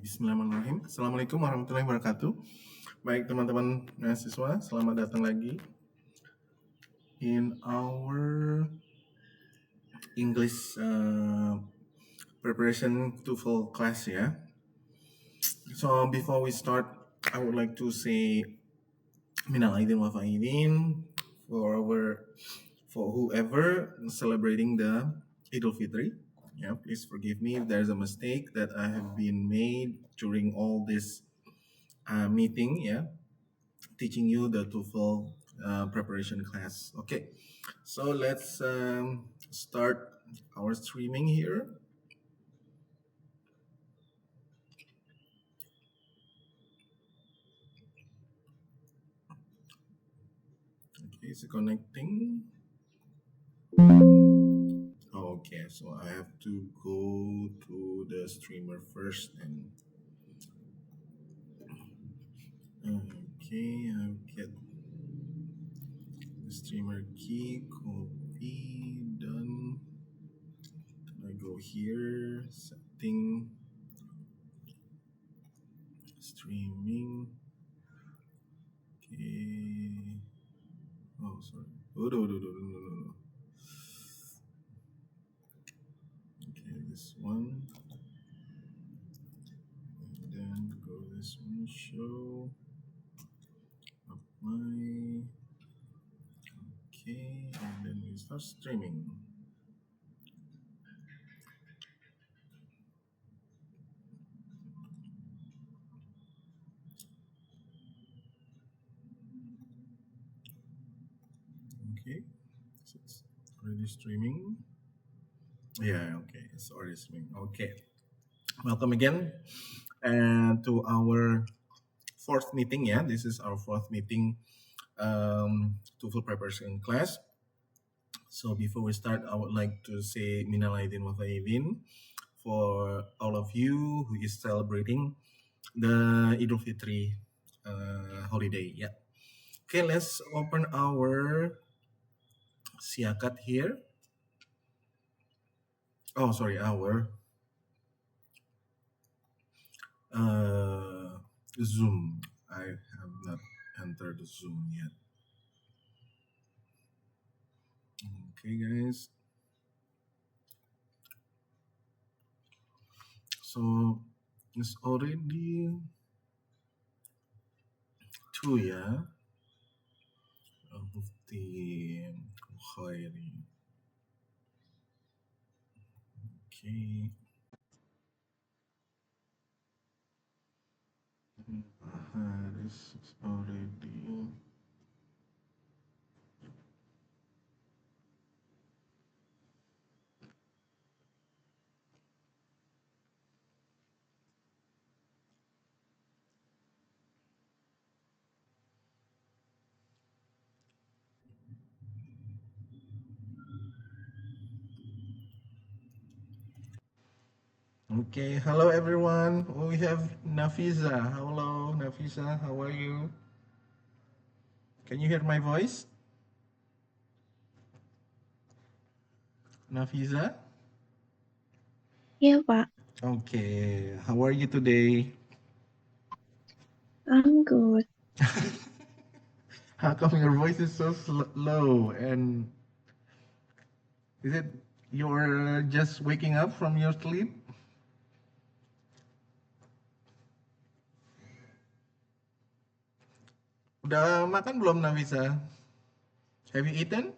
Bismillahirrahmanirrahim. Assalamualaikum warahmatullahi wabarakatuh. Baik teman-teman mahasiswa, selamat datang lagi in our English preparation TOEFL class ya. So before we start, I would like to say minal aidin wal faizin for whoever celebrating the Idul Fitri. Yeah, please forgive me if there's a mistake that I have been made during all this meeting. Yeah, teaching you the TOEFL preparation class. Okay, so let's start our streaming here. Okay, is it connecting? Okay, so I have to go to the streamer first and okay, I'll get the streamer key, copy, done. I go here, setting, streaming. Okay. Oh, sorry. Oh, no. Okay, this one. And then go this one, show. Apply. Okay, and then we start streaming. Okay, so it's already streaming. Yeah, okay, it's already streaming. Okay, welcome again and to our fourth meeting. Yeah, this is our fourth meeting TOEFL preparation class. So before we start, I would like to say minal aidin wal faizin for all of you who is celebrating the Idul Fitri holiday. Yeah. Okay, let's open our Siakat here. Oh, sorry, our Zoom. I have not entered the Zoom yet. Okay, guys. So it's already 2 ya. Mufti Khairi. Okay. This is already. Okay, hello everyone. We have Nafisa. Hello, Nafisa. How are you? Can you hear my voice? Nafisa? Yeah, Pak. Okay, how are you today? I'm good. How come your voice is so low? And is it you're just waking up from your sleep? Udah makan belum, Nafisa? Have you eaten?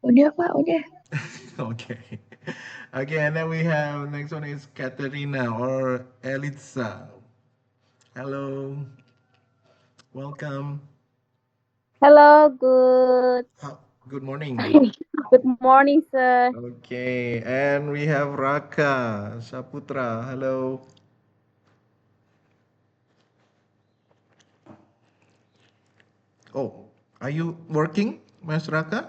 Udah, Pak, udah. Okay. Okay, and then we have next one is Katerina or Elitsa. Hello. Welcome. Hello, good Good morning. good morning, sir. Okay, and we have Raka Saputra. Hello. Oh, are you working, Mas Raka?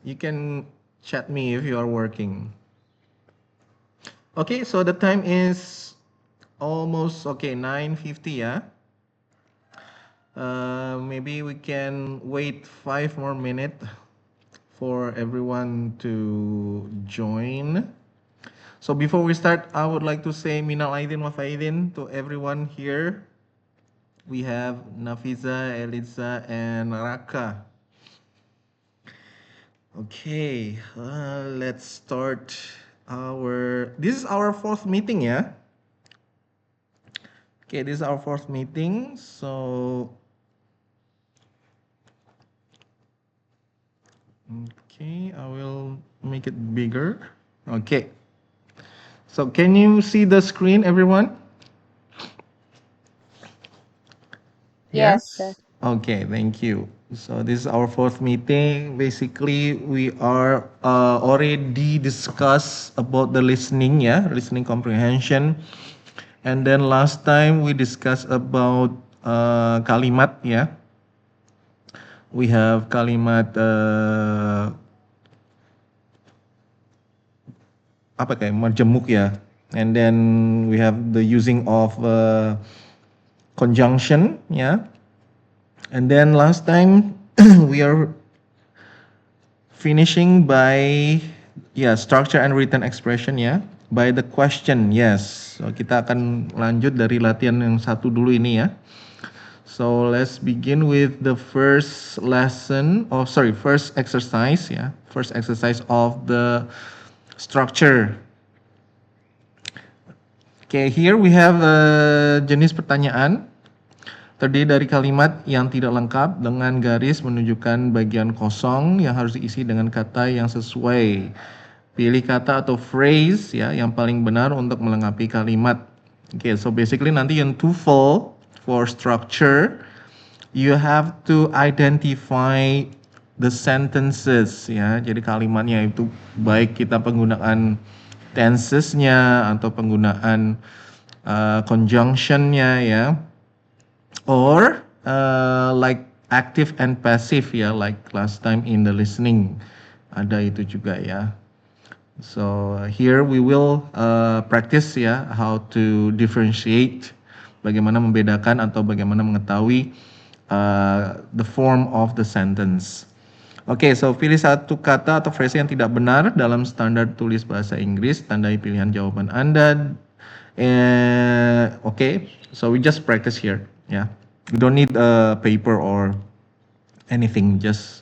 You can chat me if you are working. Okay, so the time is almost 9:50 ya. Maybe we can wait 5 more minutes for everyone to join. So before we start, I would like to say minal aidin wa faidin to everyone here. We have Nafiza, Eliza, and Raka. Okay, let's start this is our fourth meeting, yeah? Okay, this is our fourth meeting, so... Okay, I will make it bigger. Okay. So can you see the screen, everyone? Yes, sir. Okay, thank you. So this is our fourth meeting. Basically, we are already discussed about the listening, yeah, listening comprehension. And then last time we discussed about kalimat, yeah. We have kalimat apa kayak majemuk, ya. And then we have the using of conjunction, yeah. And then last time we are finishing by structure and written expression, ya. By the question, yes. So kita akan lanjut dari latihan yang satu dulu ini, ya. So let's begin with the first exercise, ya. First exercise of the structure. Okay, here we have jenis pertanyaan terdiri dari kalimat yang tidak lengkap dengan garis menunjukkan bagian kosong yang harus diisi dengan kata yang sesuai. Pilih kata atau phrase ya yang paling benar untuk melengkapi kalimat. Okay, so basically nanti yang TOEFL for structure, you have to identify the sentences ya. Jadi kalimatnya itu baik kita penggunaan tenses-nya atau penggunaan conjunction-nya ya. Or like active and passive ya, like last time in the listening. Ada itu juga ya. So here we will practice ya how to differentiate, bagaimana membedakan atau bagaimana mengetahui the form of the sentence. Oke, so pilih satu kata atau phrase yang tidak benar dalam standar tulis bahasa Inggris, tandai pilihan jawaban Anda. Okay, so we just practice here, yeah. We don't need a paper or anything, just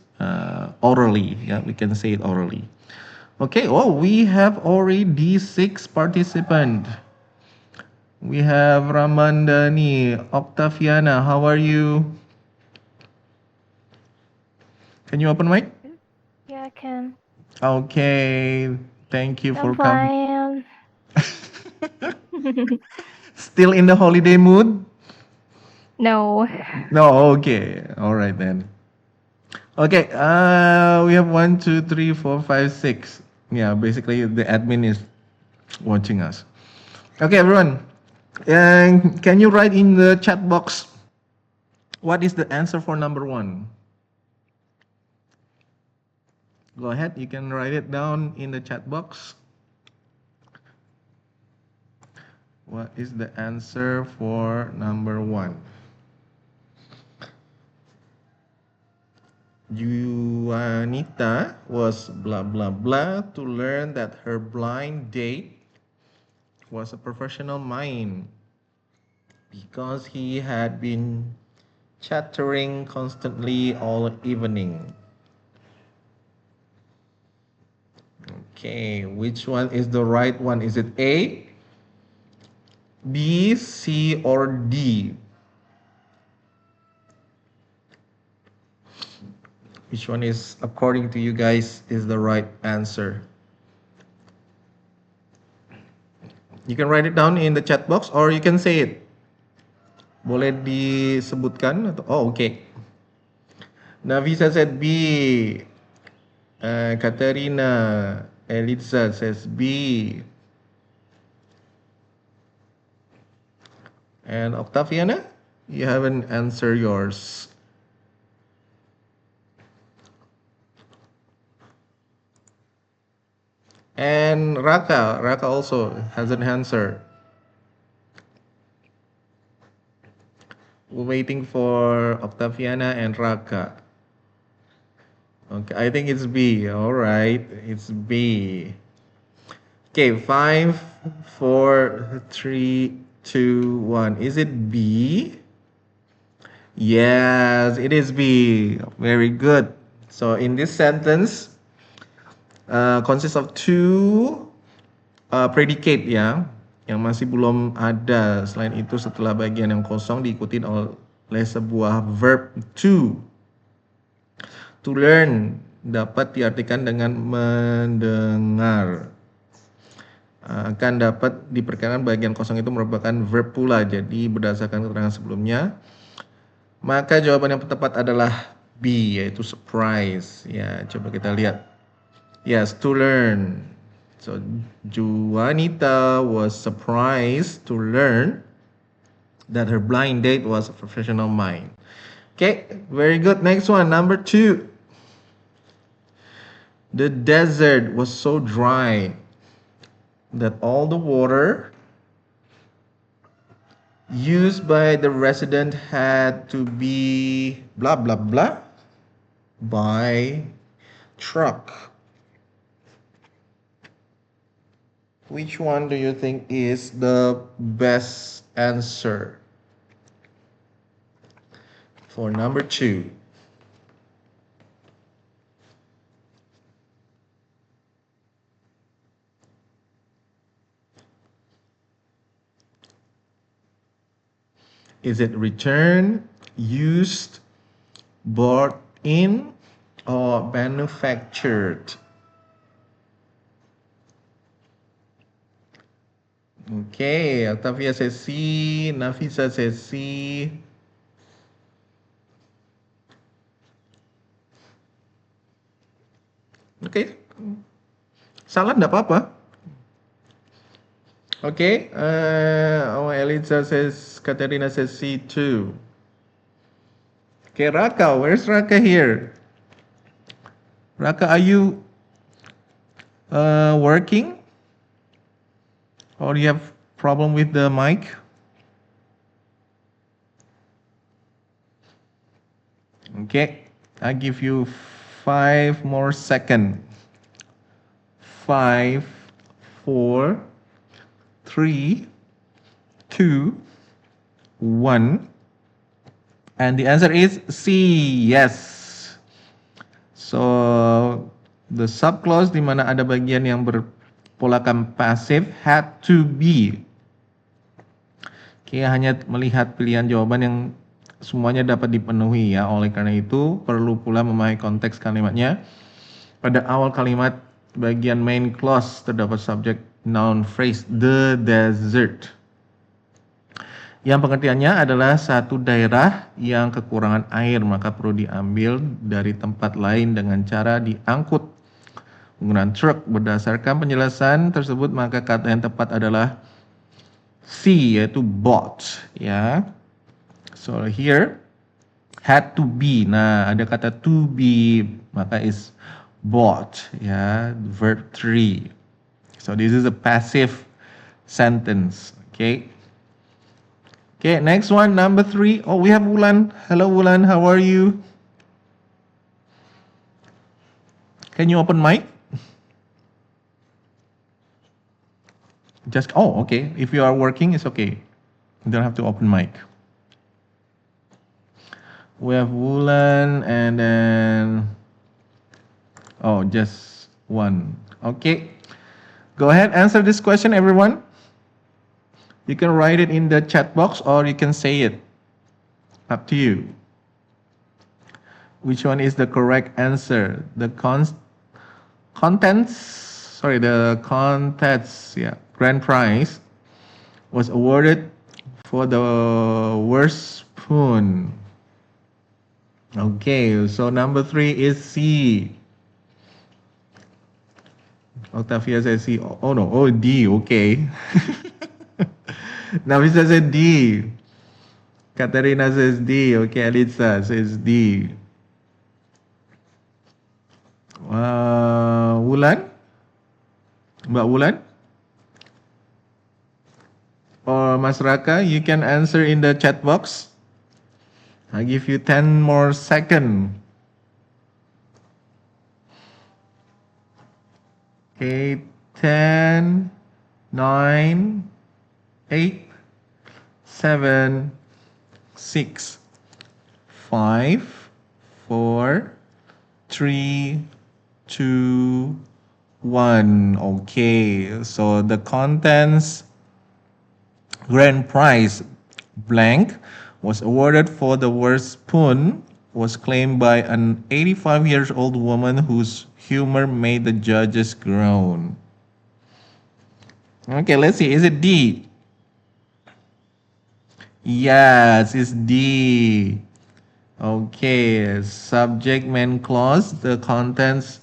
orally, yeah. We can say it orally. Okay, we have already 6 participants. We have Ramandani, Octaviana, how are you? Can you open mic? Yeah, I can. Okay, thank you for coming. Fine. Still in the holiday mood? No. No, okay. All right then. Okay, we have 1, 2, 3, 4, 5, 6. Yeah, basically the admin is watching us. Okay, everyone. Can you write in the chat box what is the answer for number 1? Go ahead, you can write it down in the chat box. What is the answer for number 1? Juanita was blah blah blah to learn that her blind date was a professional mime because he had been chattering constantly all evening. Okay, which one is the right one? Is it A, B, C, or D? Which one is, according to you guys, is the right answer? You can write it down in the chat box or you can say it. Boleh disebutkan atau okay. Navisa said B. Katerina Eliza says B. And Octaviana, you haven't answered yours. And Raka also hasn't answered. We're waiting for Octaviana and Raka. Okay, I think it's B. All right, it's B. Okay, 5, 4, 3, 2, 1. Is it B? Yes, it is B. Very good. So in this sentence, consists of two predicate ya, yang masih belum ada. Selain itu, setelah bagian yang kosong diikuti oleh sebuah verb to. To learn dapat diartikan dengan mendengar. Akan dapat diperkirakan bagian kosong itu merupakan verb pula. Jadi berdasarkan keterangan sebelumnya, maka jawaban yang tepat adalah B, yaitu surprise. Ya, coba kita lihat. Yes, to learn. So Juanita was surprised to learn that her blind date was a professional mime. Okay, very good. Next one, number 2. The desert was so dry that all the water used by the resident had to be blah blah blah by truck. Which one do you think is the best answer for number 2? Is it returned, used, bought in, or manufactured? Okay, Octavia says C, Nafisa says C. Okay, salah enggak apa-apa. Okay, Elisa says, Katerina says C too. Okay, Raka, where's Raka here? Raka, are you working? Or do you have problem with the mic? Okay, I give you 5 more seconds. 5, 4, 3, 2, 1. And the answer is C. Yes. So the subclause di mana ada bagian yang berpolakan passive had to be. Oke, hanya melihat pilihan jawaban yang semuanya dapat dipenuhi ya. Oleh karena itu perlu pula memahami konteks kalimatnya. Pada awal kalimat bagian main clause terdapat subject noun phrase the desert. Yang pengertiannya adalah satu daerah yang kekurangan air, maka perlu diambil dari tempat lain dengan cara diangkut menggunakan truk. Berdasarkan penjelasan tersebut, maka kata yang tepat adalah C, yaitu bought. Ya, so here had to be. Nah, ada kata to be, maka is bought. Ya, verb 3. So this is a passive sentence. Okay. Okay, next one, number 3. Oh, we have Wulan. Hello, Wulan. How are you? Can you open mic? Okay. If you are working, it's okay. You don't have to open mic. We have Wulan and then... Oh, just one. Okay. Go ahead, answer this question, everyone. You can write it in the chat box or you can say it. Up to you. Which one is the correct answer? The contents, yeah, grand prize was awarded for the worst spoon. Okay, so number 3 is C. Octavia says C. Oh no, D, okay. Nafisa says D. Katerina says D. Okay, Elisa says D. Wulan? Mbak Wulan? Or Mas Raka, you can answer in the chat box. I give you 10 more seconds. Okay, 10, 9, 8, 7, 6, 5, 4, 3, 2, 1. Okay, so the contents grand prize blank was awarded for the worst spoon was claimed by an 85 years old woman whose humor made the judges groan. Okay, let's see. Is it D? Yes, it's D. Okay, subject main clause, the contents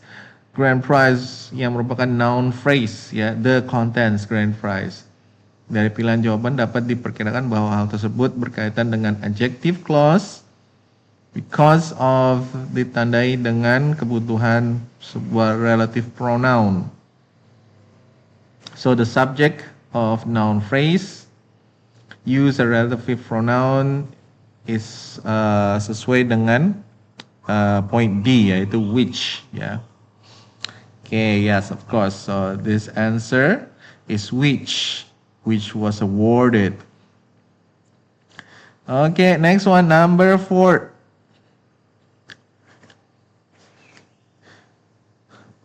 grand prize yang merupakan noun phrase ya, the contents grand prize. Dari pilihan jawaban dapat diperkirakan bahwa hal tersebut berkaitan dengan adjective clause because of ditandai dengan kebutuhan sebuah relative pronoun. So the subject of noun phrase use a relative pronoun is sesuai dengan point D yaitu which ya. Okay, yes, of course. So this answer is which was awarded. Okay, next one, number 4.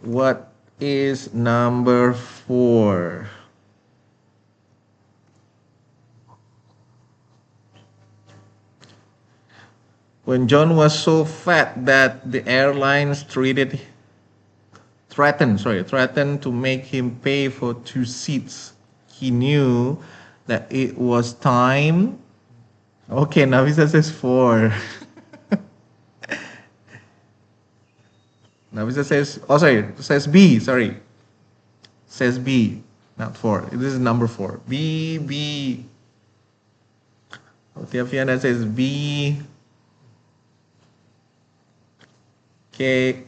What is number 4? When John was so fat that the airlines threatened to make him pay for 2 seats, he knew that it was time. Okay, Nafisa says 4. Nafisa says B, says B, not 4. This is number 4. B. Otiafiana says B. Okay.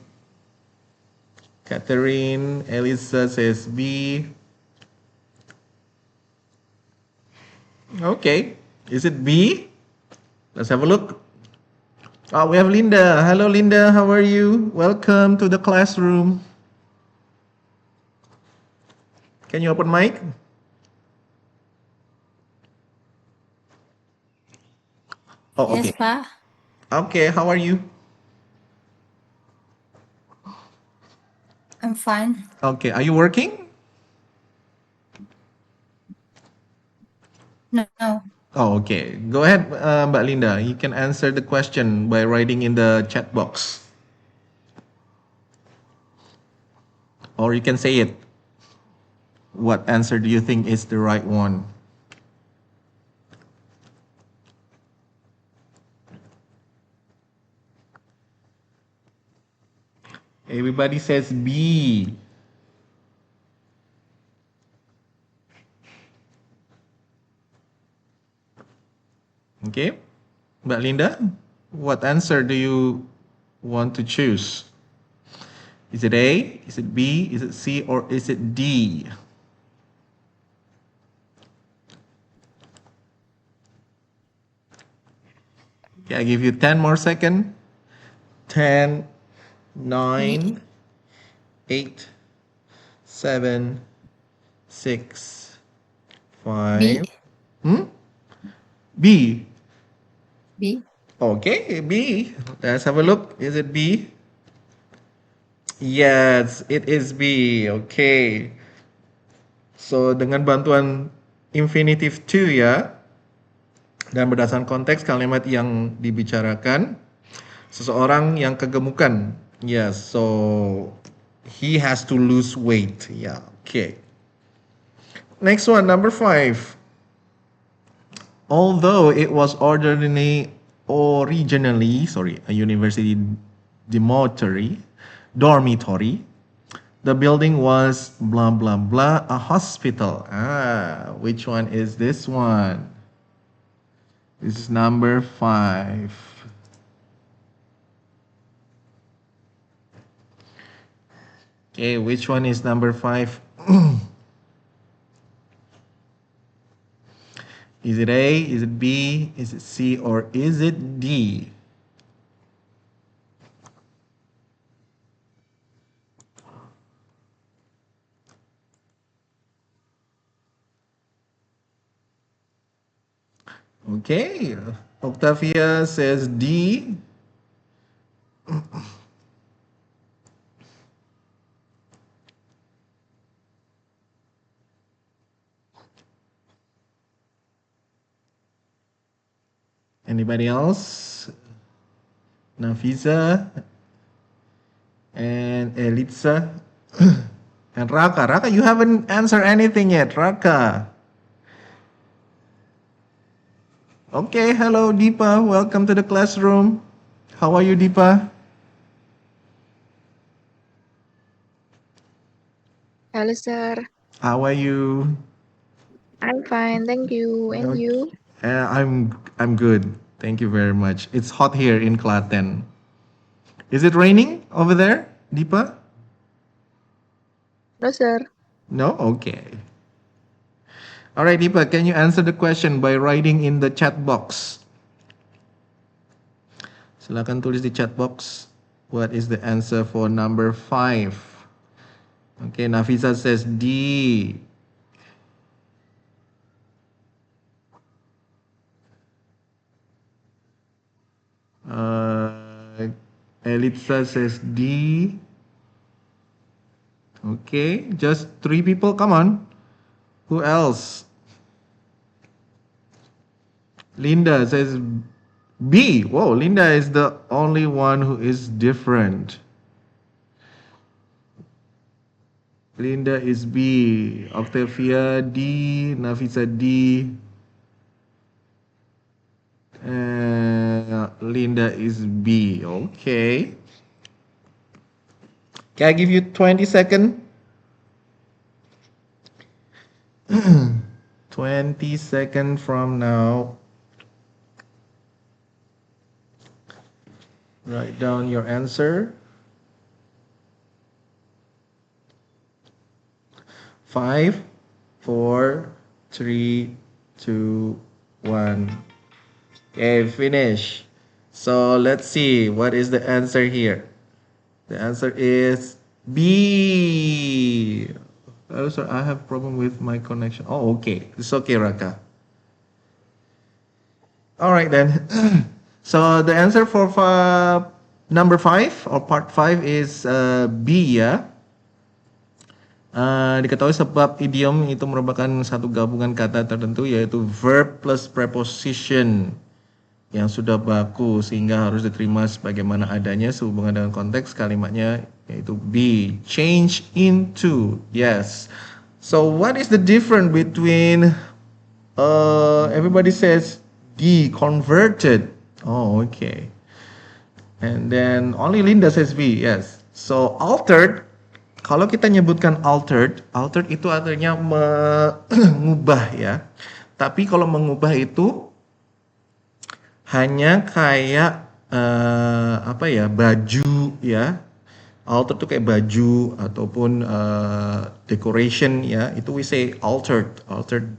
Catherine, Elisa says B. Okay, is it B? Let's have a look. Oh, we have Linda. Hello, Linda. How are you? Welcome to the classroom. Can you open mic? Oh, okay. Yes, Pak. Okay, how are you? I'm fine. Okay, are you working? No. Oh, okay. Go ahead, Mbak Linda. You can answer the question by writing in the chat box. Or you can say it. What answer do you think is the right one? Everybody says B. Okay. Mbak Linda, what answer do you want to choose? Is it A, is it B, is it C, or is it D? Okay, I give you 10 more seconds. 10, 9, 8, 7, 6, 5. B. B. B. Okay, B. Let's have a look. Is it B? Yes, it is B. Okay. So, dengan bantuan infinitive to ya, dan berdasarkan konteks kalimat yang dibicarakan, seseorang yang kegemukan. Yes, so he has to lose weight. Yeah, okay. Next one, number 5. Although it was originally a university dormitory, the building was blah blah blah a hospital. Which one is this one? This is number 5. Okay, which one is number 5? Is it A, is it B, is it C, or is it D? Okay. Octavia says D. Anybody else? Nafisa and Elitsa and Raka. Raka, you haven't answered anything yet, Raka. Okay, hello Deepa. Welcome to the classroom. How are you, Deepa? Hello, sir. How are you? I'm fine, thank you. And Okay. you? I'm good. Thank you very much. It's hot here in Klaten. Is it raining over there, Deepa? No, sir. No? Okay. All right, Deepa, can you answer the question by writing in the chat box? Silakan tulis di chat box. What is the answer for number 5? Okay, Nafisa says D. Elitsa says D. Okay, just 3 people. Come on. Who else? Linda says B. Whoa, Linda is the only one who is different. Linda is B. Octavia D. Nafisa D. Linda is B. Okay. Can I give you 20 seconds? 20 seconds from now. Write down your answer. 5, 4, 3, 2, 1. Okay, finish. So let's see what is the answer here. The answer is B. Oh, sorry, I have problem with my connection. Oh, okay. It's okay, Raka. All right then. So the answer for number 5 or part 5 is B ya. Diketahui sebab idiom itu merupakan satu gabungan kata tertentu yaitu verb plus preposition yang sudah baku sehingga harus diterima sebagaimana adanya sehubungan dengan konteks kalimatnya yaitu be change into. Yes. So what is the difference between everybody says D converted. Oh, okay. And then only Linda says B. Yes. So altered, kalau kita nyebutkan altered itu artinya mengubah ya. Tapi kalau mengubah itu hanya kayak apa ya, baju ya. Altered itu kayak baju ataupun decoration ya. Itu we say altered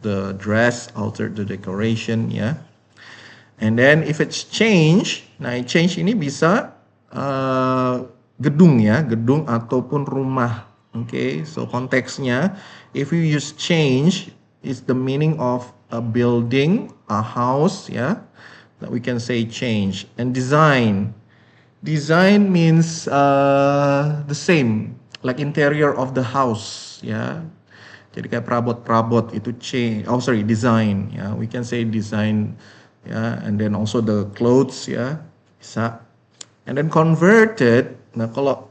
the dress, altered the decoration ya. And then if it's change, nah change ini bisa gedung ya, gedung ataupun rumah. Okay, so konteksnya if you use change, it's the meaning of a building, a house ya. That we can say change. And design means the same like interior of the house ya. Jadi kayak perabot itu change. Oh sorry, design ya. We can say design ya. And then also the clothes ya bisa. And then converted. Nah kalau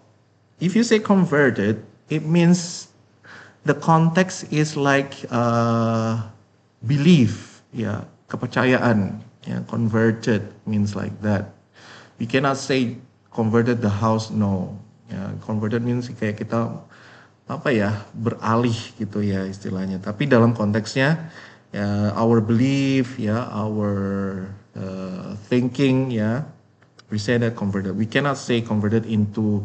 if you say converted, it means the context is like belief ya, kepercayaan. Yeah, converted means like that. We cannot say converted the house, no. Ya, converted means kayak kita apa ya, beralih gitu ya istilahnya. Tapi dalam konteksnya ya, our belief ya, our thinking ya, we say that converted. We cannot say converted into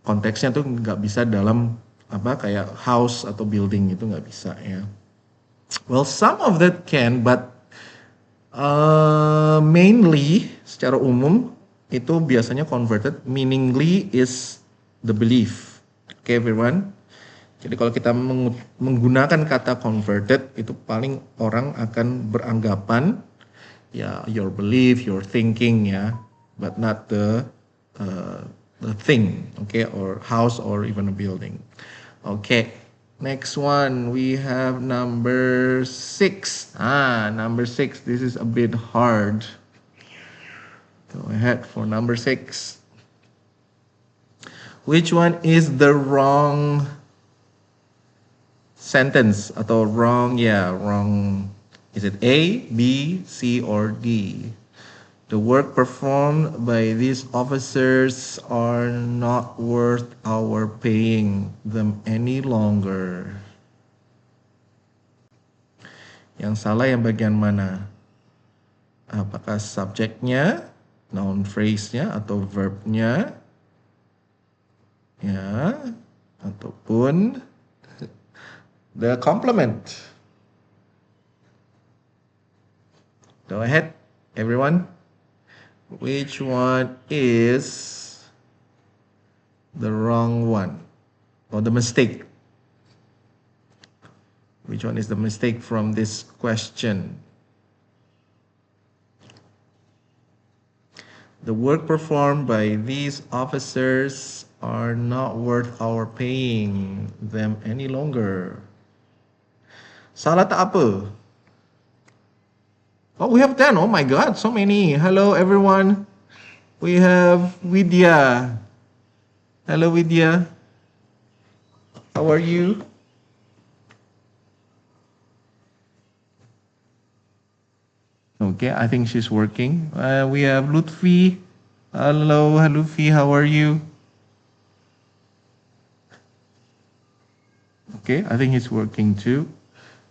konteksnya tuh nggak bisa dalam apa kayak house atau building itu nggak bisa ya. Well, some of that can, but mainly secara umum itu biasanya converted meaningly is the belief. Okay, everyone. Jadi kalau kita menggunakan kata converted itu paling orang akan beranggapan your belief, your thinking, but not the thing, okay, or house or even a building. Okay, next one we have number 6. Number 6. This is a bit hard. Go ahead for number 6. Which one is the wrong sentence atau wrong? Is it A, B, C, or D? The work performed by these officers are not worth our paying them any longer. Yang salah yang bagian mana? Apakah subjeknya, noun phrase-nya, atau verb-nya? Ya, ataupun the complement. Go ahead, everyone. Which one is the wrong one? Or the mistake? Which one is the mistake from this question? The work performed by these officers are not worth our paying them any longer. Salah tak apa? Oh, we have 10. Oh my God, so many. Hello, everyone. We have Vidya. Hello, Vidya. How are you? Okay, I think she's working. We have Lutfi. Hello, Lutfi. How are you? Okay, I think he's working too.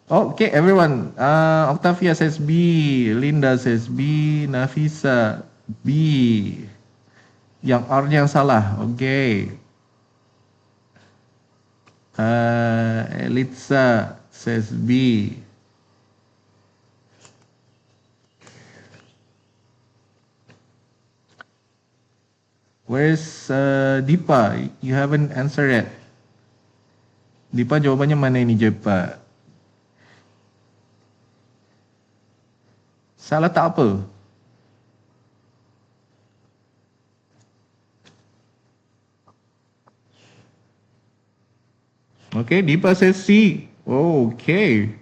Okay, everyone. Octavia says B. Linda says B. Nafisa B. Yang R-nya yang salah. Okay. Elitsa says B. Where's Dipa? You haven't answered yet. Dipa, jawabannya mana ini, Dipa? Salah tak apa? Okay, Deepa says C. Okay.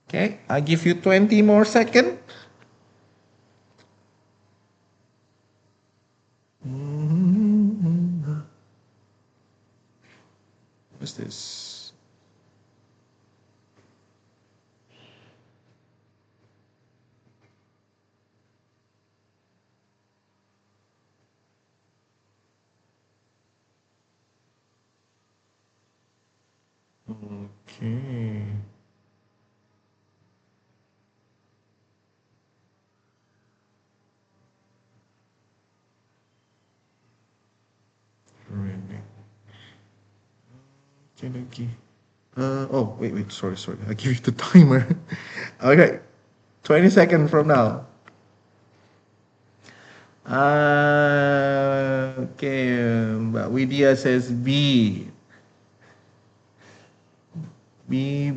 Okay, I give you 20 more seconds. What's this? Okay. Really. Okay. Oh, wait, sorry. I give you the timer. Okay, 20 seconds from now. Okay, Mbak Widya says B. B.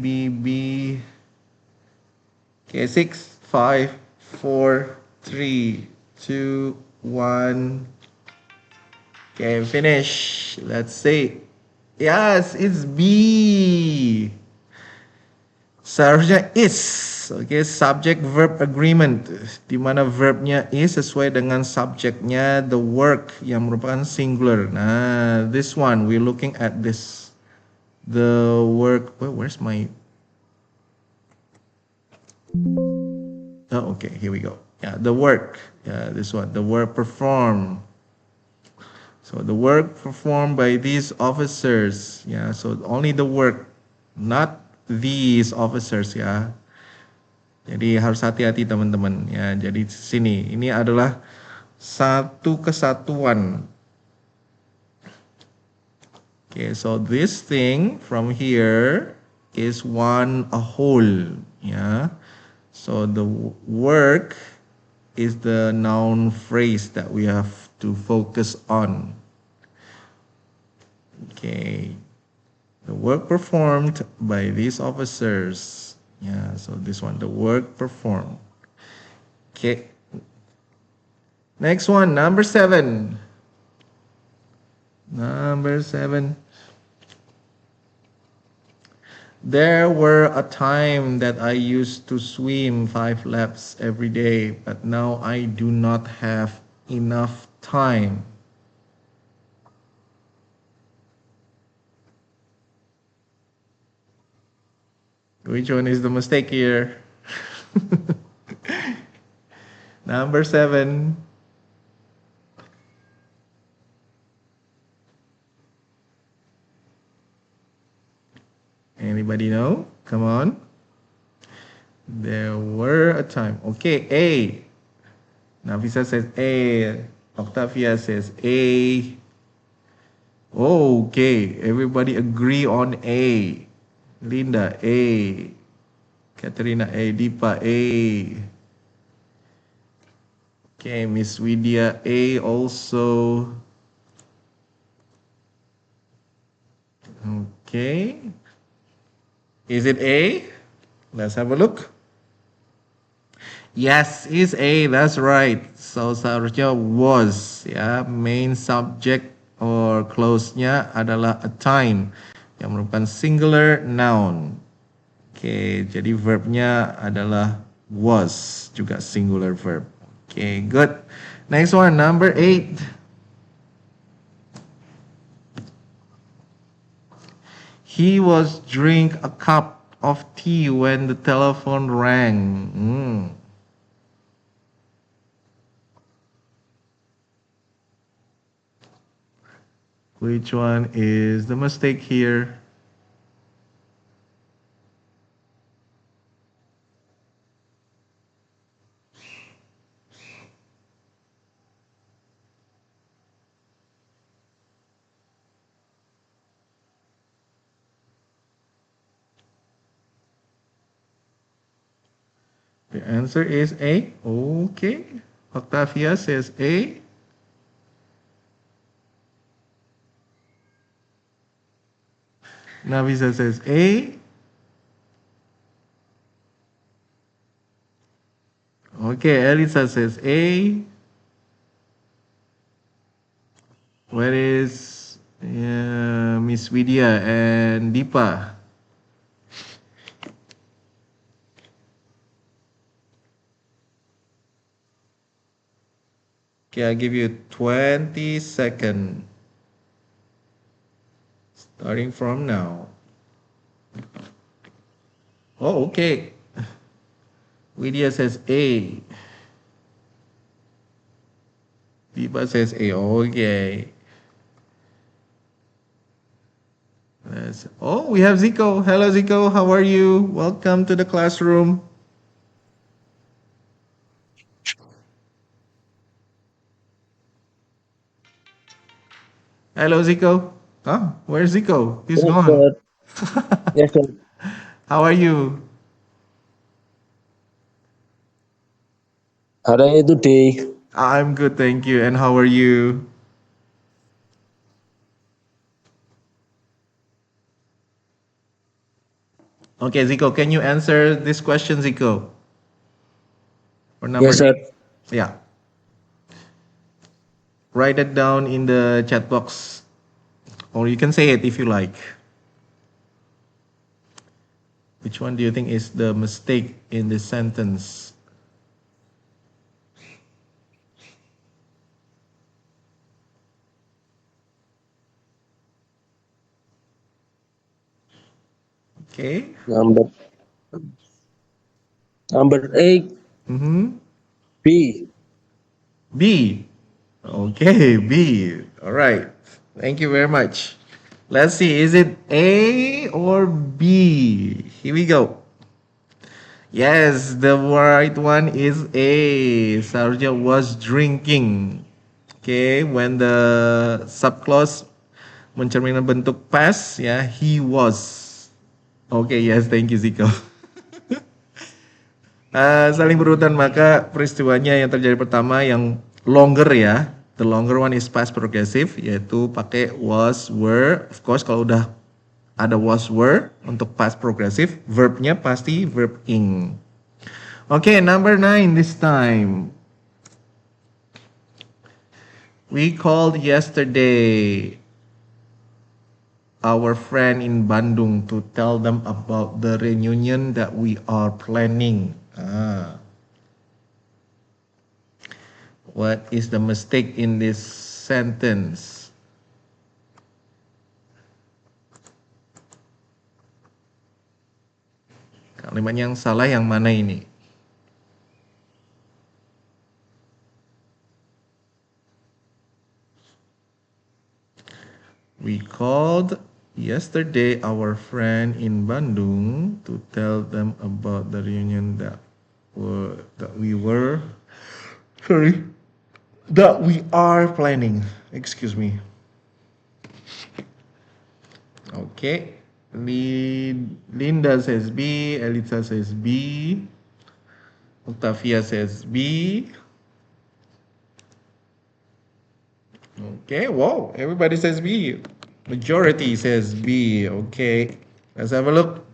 Okay, 6, 5, 4, 3, 2, 1. Okay, finish. Let's see. Yes, it's B. Seharusnya is. Okay, subject verb agreement. Di mana verbnya is sesuai dengan subjeknya the work yang merupakan singular. Nah, this one we're looking at this. The work. Where's my? Oh, okay. Here we go. Yeah, the work. Yeah, this one. The work performed. So the work performed by these officers, ya. So only the work, not these officers, ya. Jadi harus hati-hati teman-teman, ya. Jadi sini, ini adalah satu kesatuan. Okay, so this thing from here is a whole, ya. So the work is the noun phrase that we have to focus on. Okay. The work performed by these officers. Yeah, so this one, the work performed. Okay. Next one, number 7. Number 7. There were a time that I used to swim 5 laps every day, but now I do not have enough time. Which one is the mistake here? Number 7. Anybody know? Come on. There were a time. Okay, A. Nafisa says A. Octavia says A. Okay, everybody agree on A. Linda, A. Katerina, A. Deepa, A. Okay, Miss Widya, A also. Okay. Is it A? Let's have a look. Yes, is A. That's right. So seharusnya was, ya. Main subject or clause-nya adalah a time yang merupakan singular noun. Oke, jadi verb-nya adalah was, juga singular verb. Oke, good. Next one, number 8. He was drink a cup of tea when the telephone rang. Which one is the mistake here? The answer is A. Okay. Octavia says A. Navisa says A. Okay, Elisa says A. Where is Miss Widya and Deepa? Okay, I'll give you 20 seconds. Starting from now. Oh, okay. Widya says A. Deepa says A. Okay. Oh, we have Zico. Hello, Zico. How are you? Welcome to the classroom. Hello, Zico. Huh? Where's Zico? He's Yes, gone. sir. Yes, sir. How are you? How are you today? I'm good, thank you. And how are you? Okay, Zico, can you answer this question, Zico? For number Yes, sir. 8? Yeah. Write it down in the chat box. Or you can say it if you like. Which one do you think is the mistake in this sentence? Okay. Number 8. B. B. Okay, B. All right. Thank you very much. Let's see, is it A or B? Here we go. Yes, the right one is A. Sarja was drinking. Okay, when the subclause mencerminkan bentuk past, ya, he was. Okay, yes, thank you, Zico. Saling berurutan, maka peristiwanya yang terjadi pertama yang longer ya. The longer one is past progressive, yaitu pakai was, were. Of course, kalau udah ada was were untuk past progressive, verbnya pasti verb ing. Okay, number 9 this time. We called yesterday our friend in Bandung to tell them about the reunion that we are planning. What is the mistake in this sentence? Kalimat yang salah yang mana ini? We called yesterday our friend in Bandung to tell them about the reunion that we are planning. Excuse me. Okay. Linda says B, Elisa says B, Octavia says B. Okay, wow, everybody says B. Majority says B. Okay, let's have a look.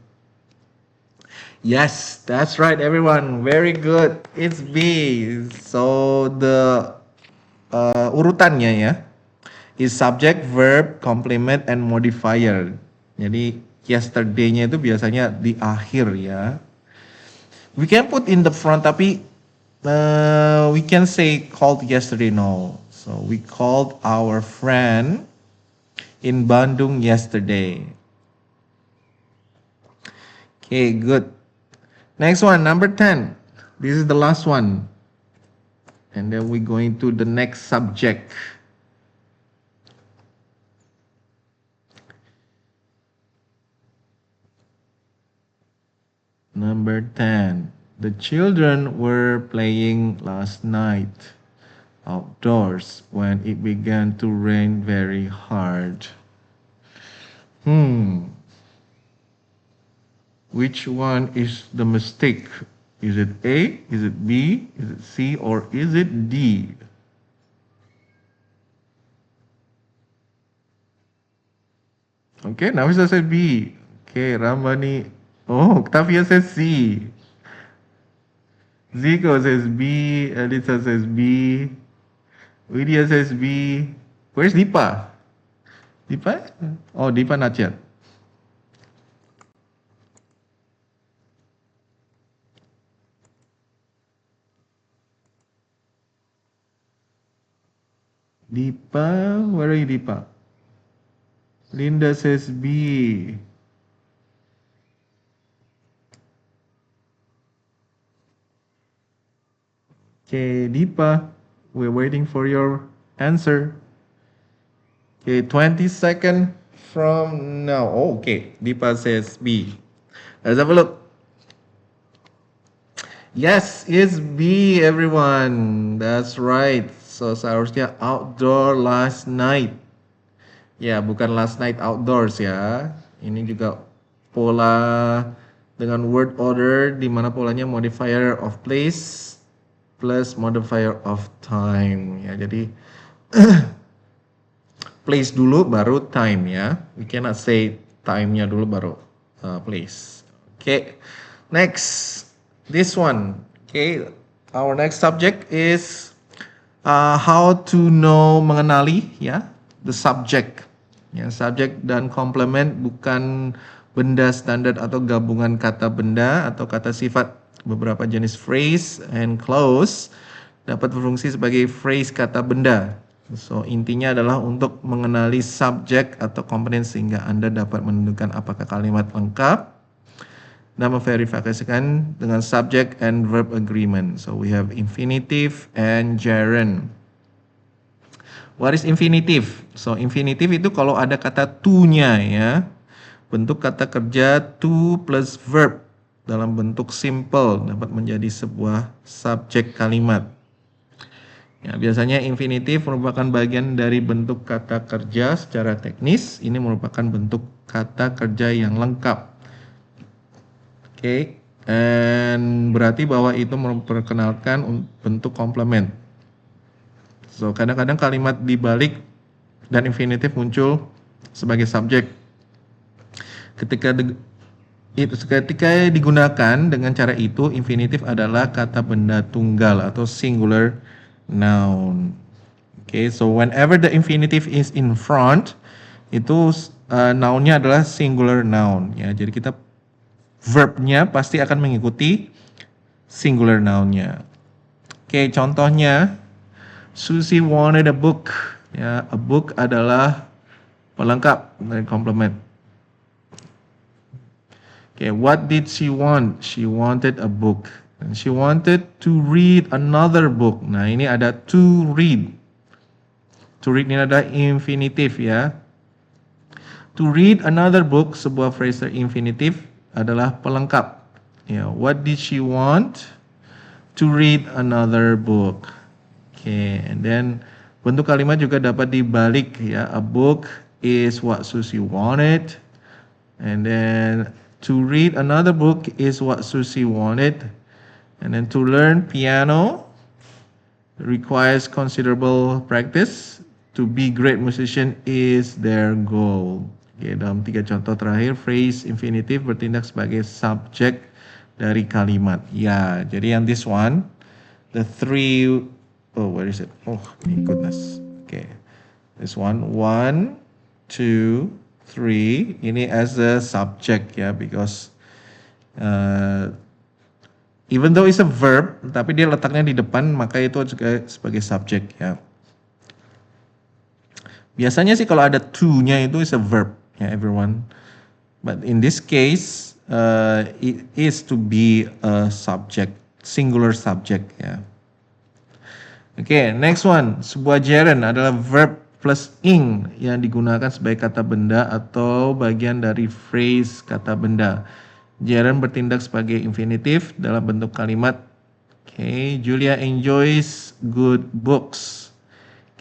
Yes, that's right, everyone. Very good. It's B. So the urutannya ya is subject, verb, complement, and modifier. Jadi yesterday-nya itu biasanya di akhir ya. We can put in the front tapi we can say called yesterday, no. So we called our friend in Bandung yesterday. Okay, good. Next one, number 10. This is the last one. And then we're going to the next subject. Number 10. The children were playing last night outdoors when it began to rain very hard. Which one is the mistake? Is it A, is it B, is it C, or is it D? Okay, Nafisa said B. Okay, Ramani. Oh, Octavia says C. Zico says B. Elisa says B. Widya says B. Where's Deepa? Deepa? Oh, Deepa not yet. Deepa, where are you, Deepa? Linda says B. Okay, Deepa, we're waiting for your answer. Okay, 20 seconds from now. Oh, okay, Deepa says B. Let's have a look. Yes, it's B, everyone. That's right. So seharusnya outdoor last night. Ya, bukan last night outdoors ya. Ini juga pola dengan word order di mana polanya modifier of place plus modifier of time ya. Jadi place dulu baru time ya. We cannot say time-nya dulu baru place. Okay. Next. This one. Okay. Our next subject is how to know, mengenali ya, the subject. Ya, subject dan complement bukan benda standar atau gabungan kata benda atau kata sifat. Beberapa jenis phrase and clause dapat berfungsi sebagai phrase kata benda. So, intinya adalah untuk mengenali subjek atau komponen sehingga Anda dapat menentukan apakah kalimat lengkap dan memverifikasikan dengan subject and verb agreement. So, we have infinitive and gerund. What is infinitive? So, infinitive itu kalau ada kata to-nya ya. Bentuk kata kerja to plus verb dalam bentuk simple dapat menjadi sebuah subjek kalimat. Ya, biasanya infinitif merupakan bagian dari bentuk kata kerja secara teknis. Ini merupakan bentuk kata kerja yang lengkap. Oke, dan berarti bahwa itu memperkenalkan bentuk komplement. So, kadang-kadang kalimat dibalik dan infinitif muncul sebagai subjek. Ketika digunakan dengan cara itu, infinitive adalah kata benda tunggal atau singular noun. Okay, so whenever the infinitive is in front, itu noun-nya adalah singular noun. Ya, jadi kita verb-nya pasti akan mengikuti singular noun-nya. Oke, contohnya, Susie wanted a book. Ya, a book adalah pelengkap dari complement. Okay, what did she want? She wanted a book. And she wanted to read another book. Nah, ini ada to read. To read ini adalah infinitive ya. To read another book, sebuah phrase infinitive adalah pelengkap. Ya, what did she want? To read another book. Okay, and then bentuk kalimat juga dapat dibalik ya. A book is what Susie wanted. And then to read another book is what Susie wanted. And then to learn piano requires considerable practice. To be great musician is their goal. Oke, dalam 3 contoh terakhir, phrase infinitive bertindak sebagai subjek dari kalimat. Ya, jadi yang this one, the three, oh where is it? Oh my goodness. Okay, this one, 1, 2, 3, ini as a subject ya, because even though it's a verb, tapi dia letaknya di depan, maka itu juga sebagai subject ya. Biasanya sih kalau ada to-nya itu is a verb ya, everyone. But in this case, it is to be a subject, singular subject ya. Oke, next one, sebuah gerund adalah verb plus ing yang digunakan sebagai kata benda atau bagian dari phrase kata benda. Gerund bertindak sebagai infinitive dalam bentuk kalimat. Okay, Julia enjoys good books.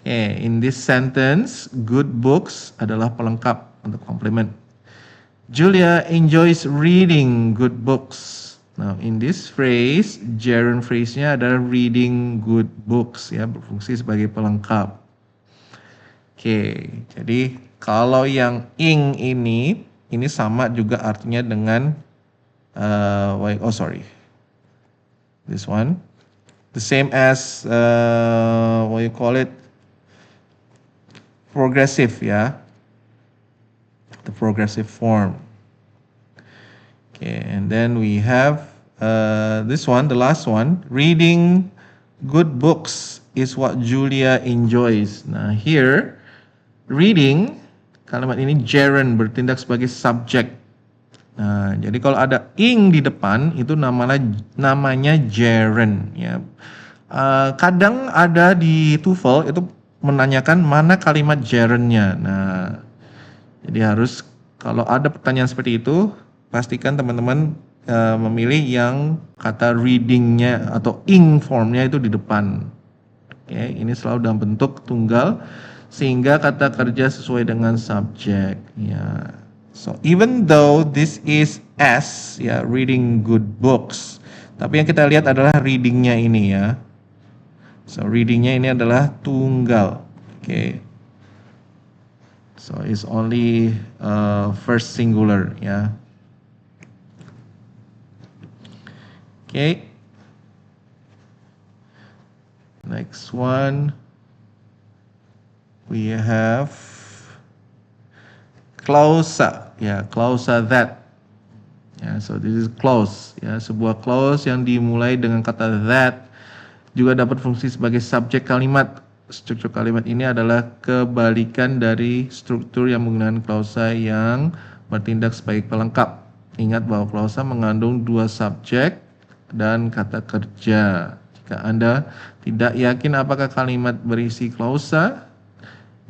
Okay, in this sentence, good books adalah pelengkap untuk complement. Julia enjoys reading good books. Now, in this phrase, gerund phrase-nya adalah reading good books ya, berfungsi sebagai pelengkap. Oke, jadi kalau yang ing ini sama juga artinya dengan this one, the same as what you call it, progressive ya, the progressive form. Okay, and then we have this one, the last one, reading good books is what Julia enjoys. Nah, here reading, kalimat ini gerund bertindak sebagai subjek. Nah, jadi kalau ada ing di depan itu namanya gerund ya. Kadang ada di TOEFL itu menanyakan mana kalimat gerundnya. Nah, jadi harus kalau ada pertanyaan seperti itu, pastikan teman-teman memilih yang kata readingnya atau ing formnya itu di depan. Oke, ini selalu dalam bentuk tunggal sehingga kata kerja sesuai dengan subjek ya. So even though this is S ya, reading good books, tapi yang kita lihat adalah readingnya ini ya. So readingnya ini adalah tunggal. Okay. So it's only first singular ya. Okay. Next one. We have clausa, ya, clausa that. Ya, so this is clause, ya, sebuah clause yang dimulai dengan kata that juga dapat fungsi sebagai subjek kalimat. Struktur kalimat ini adalah kebalikan dari struktur yang menggunakan clausa yang bertindak sebagai pelengkap. Ingat bahwa clausa mengandung 2 subjek dan kata kerja. Jika Anda tidak yakin apakah kalimat berisi clausa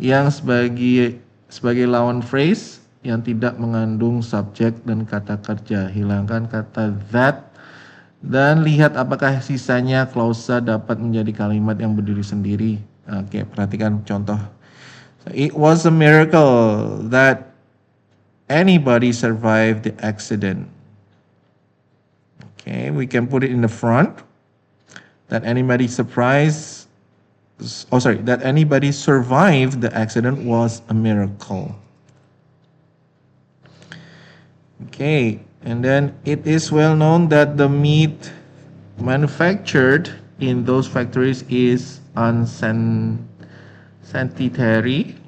yang sebagai lawan phrase yang tidak mengandung subjek dan kata kerja, hilangkan kata that dan lihat apakah sisanya clausa dapat menjadi kalimat yang berdiri sendiri. Oke, perhatikan contoh. So, it was a miracle that anybody survived the accident. Okay, we can put it in the front. That anybody survived the accident was a miracle. Okay, and then it is well known that the meat manufactured in those factories is unsanitary.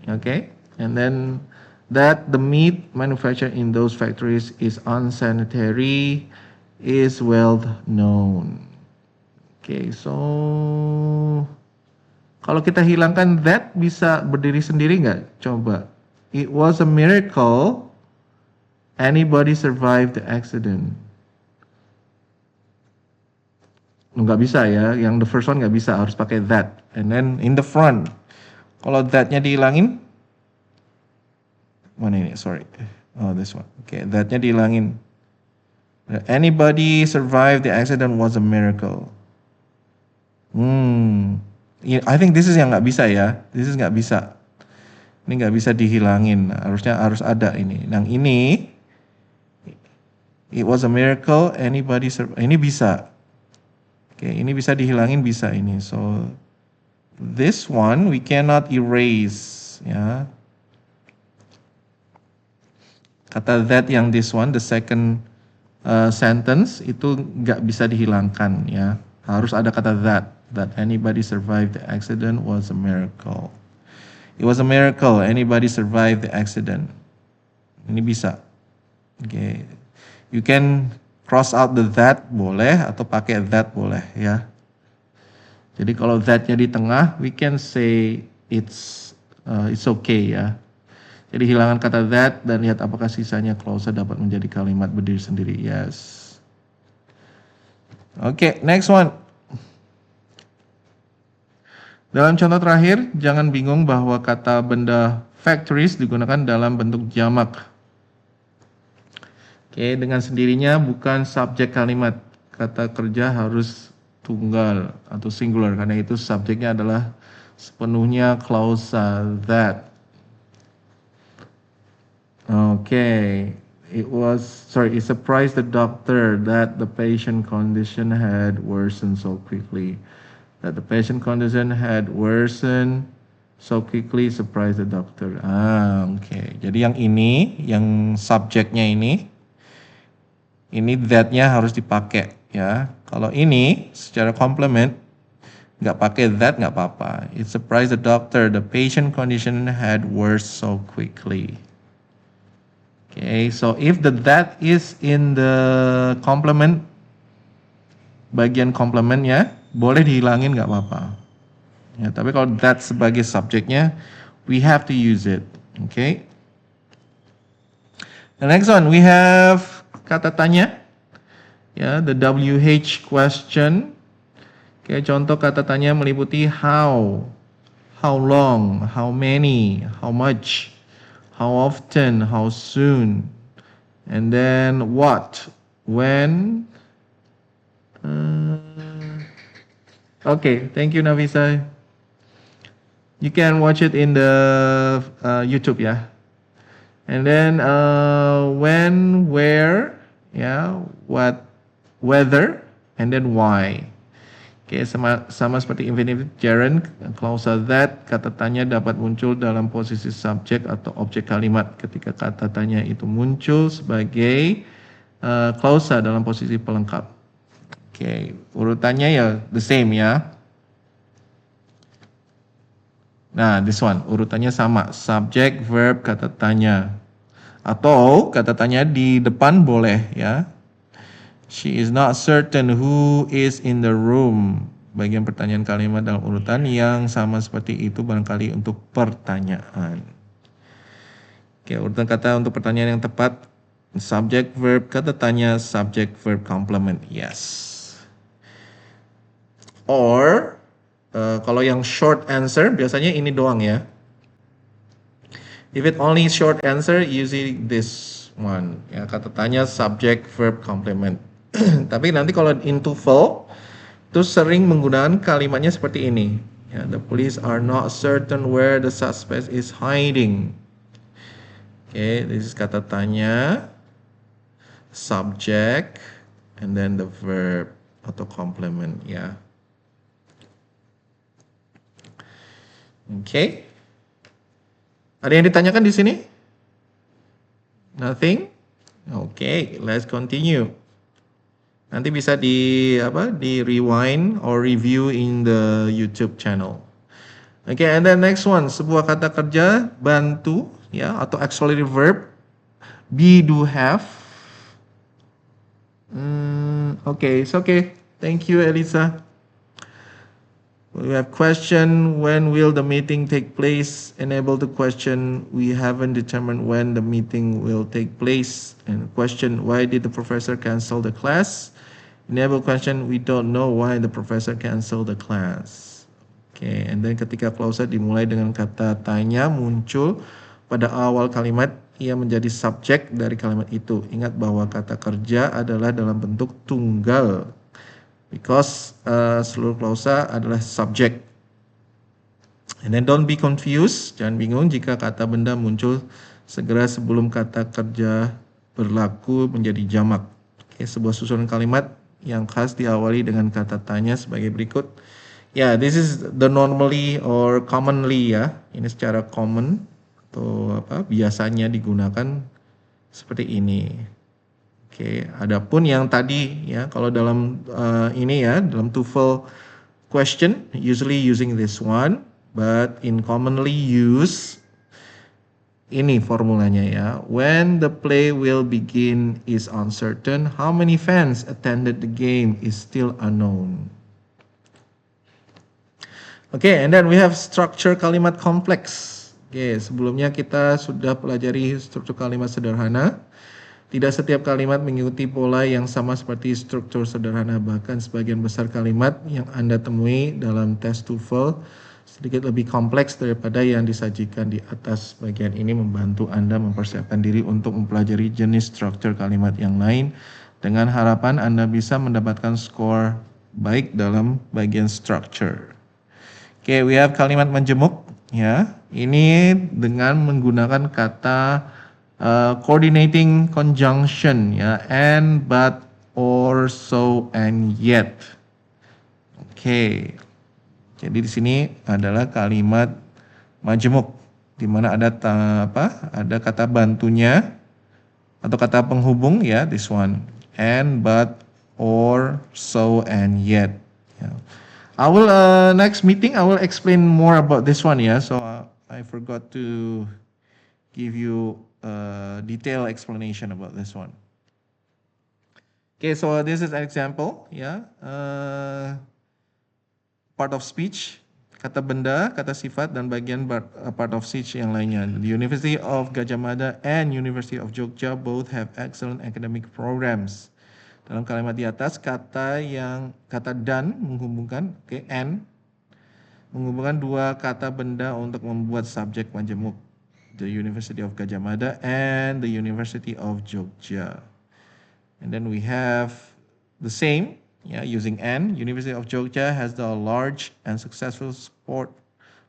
Okay, and then that the meat manufactured in those factories is unsanitary is well known. Okay, so kalau kita hilangkan that bisa berdiri sendiri nggak? Coba. It was a miracle anybody survived the accident. Nggak bisa ya, yang the first one nggak bisa, harus pakai that. And then in the front, kalau that-nya dihilangin, mana ini, sorry. Oh, this one. Okay, that-nya dihilangin. Anybody survived the accident was a miracle. I think this is yang nggak bisa ya. This is nggak bisa. Ini nggak bisa dihilangin. Harusnya harus ada ini. Yang ini, it was a miracle. Anybody ini bisa. Oke, ini bisa dihilangin, bisa ini. So this one we cannot erase. Ya. Kata that yang this one, the second sentence itu nggak bisa dihilangkan ya. Harus ada kata that anybody survived the accident was a miracle. It was a miracle anybody survived the accident. Ini bisa. Okay. You can cross out the that boleh atau pakai that boleh ya. Jadi kalau that-nya di tengah, we can say it's okay ya. Jadi hilangkan kata that dan lihat apakah sisanya clause dapat menjadi kalimat berdiri sendiri. Yes. Oke, next one. Dalam contoh terakhir, jangan bingung bahwa kata benda factories digunakan dalam bentuk jamak. Oke, dengan sendirinya bukan subjek kalimat. Kata kerja harus tunggal atau singular, karena itu subjeknya adalah sepenuhnya klausa that. Okay, it surprised the doctor that the patient condition had worsened so quickly. That the patient condition had worsened so quickly surprised the doctor. Okay. Jadi yang ini, yang subjeknya ini that-nya harus dipakai ya. Kalau ini secara complement nggak pakai that nggak apa-apa. It surprised the doctor the patient condition had worsened so quickly. Okay, so if the that is in the complement, bagian complementnya boleh dihilangin nggak apa-apa. Ya, tapi kalau that sebagai subjeknya, we have to use it. Okay. The next one we have kata tanya. Ya, the WH question. Oke, contoh kata tanya meliputi how long, how many, how much, how often, how soon, and then what, when. Okay, thank you Nafisa. You can watch it in the YouTube ya. And then when, where, ya, what, whether, and then why. Oke, sama seperti infinitive gerund, klausa that, kata tanya dapat muncul dalam posisi subjek atau objek kalimat ketika kata tanya itu muncul sebagai klausa dalam posisi pelengkap. Oke, urutannya ya the same ya. Nah, this one, urutannya sama, subjek, verb, kata tanya. Atau kata tanya di depan boleh ya. She is not certain who is in the room. Bagian pertanyaan kalimat dalam urutan yang sama seperti itu barangkali untuk pertanyaan. Oke, urutan kata untuk pertanyaan yang tepat. Subject, verb, kata tanya, subject, verb, complement. Yes. Or, kalau yang short answer, biasanya ini doang ya. If it only short answer, usually this one. Ya, kata tanya, subject, verb, complement. Tapi nanti kalau in TOEFL itu sering menggunakan kalimatnya seperti ini. Ya, the police are not certain where the suspect is hiding. Okay, this is kata tanya, subject, and then the verb atau complement ya. Okay. Ada yang ditanyakan di sini? Nothing? Okay, let's continue. Nanti bisa di rewind or review in the YouTube channel. Okay, and then next one, sebuah kata kerja bantu ya atau auxiliary verb be, do, have. Okay, it's okay. Thank you, Elisa. We have question, when will the meeting take place? Enable the question, we haven't determined when the meeting will take place. And question, why did the professor cancel the class? Enable question, we don't know why the professor canceled the class. Okay, and then ketika clause dimulai dengan kata tanya muncul pada awal kalimat, ia menjadi subjek dari kalimat itu. Ingat bahwa kata kerja adalah dalam bentuk tunggal. Because seluruh klausa adalah subjek. And then don't be confused, jangan bingung jika kata benda muncul segera sebelum kata kerja berlaku menjadi jamak. Okay, sebuah susunan kalimat yang khas diawali dengan kata tanya sebagai berikut. Yeah, this is the normally or commonly ya. Ini secara common atau biasanya digunakan seperti ini. Oke, adapun yang tadi ya, kalau dalam ini ya, dalam TOEFL question, usually using this one, but in commonly use, ini formulanya ya. When the play will begin is uncertain. How many fans attended the game is still unknown. Okay, and then we have structure kalimat kompleks. Oke, sebelumnya kita sudah pelajari struktur kalimat sederhana. Tidak setiap kalimat mengikuti pola yang sama seperti struktur sederhana, bahkan sebagian besar kalimat yang Anda temui dalam tes TOEFL sedikit lebih kompleks daripada yang disajikan di atas. Bagian ini membantu Anda mempersiapkan diri untuk mempelajari jenis struktur kalimat yang lain dengan harapan Anda bisa mendapatkan skor baik dalam bagian structure. Oke, we have kalimat menjemuk ya. Ini dengan menggunakan kata coordinating conjunction ya, and, but, or, so, and yet. Oke. Jadi di sini adalah kalimat majemuk di mana ada ada kata bantunya atau kata penghubung ya, this one. And, but, or, so, and yet. Ya. I will next meeting I will explain more about this one ya. So I forgot to give you detailed explanation about this one. Okay, so this is an example, ya. Part of speech, kata benda, kata sifat, dan bagian part of speech yang lainnya. The University of Gadjah Mada and University of Jogja both have excellent academic programs. Dalam kalimat di atas, kata dan menghubungkan, and, menghubungkan dua kata benda untuk membuat subjek majemuk. The University of Gadjah Mada and the University of Jogja. And then we have the same, using and. University of Jogja has the large and successful sport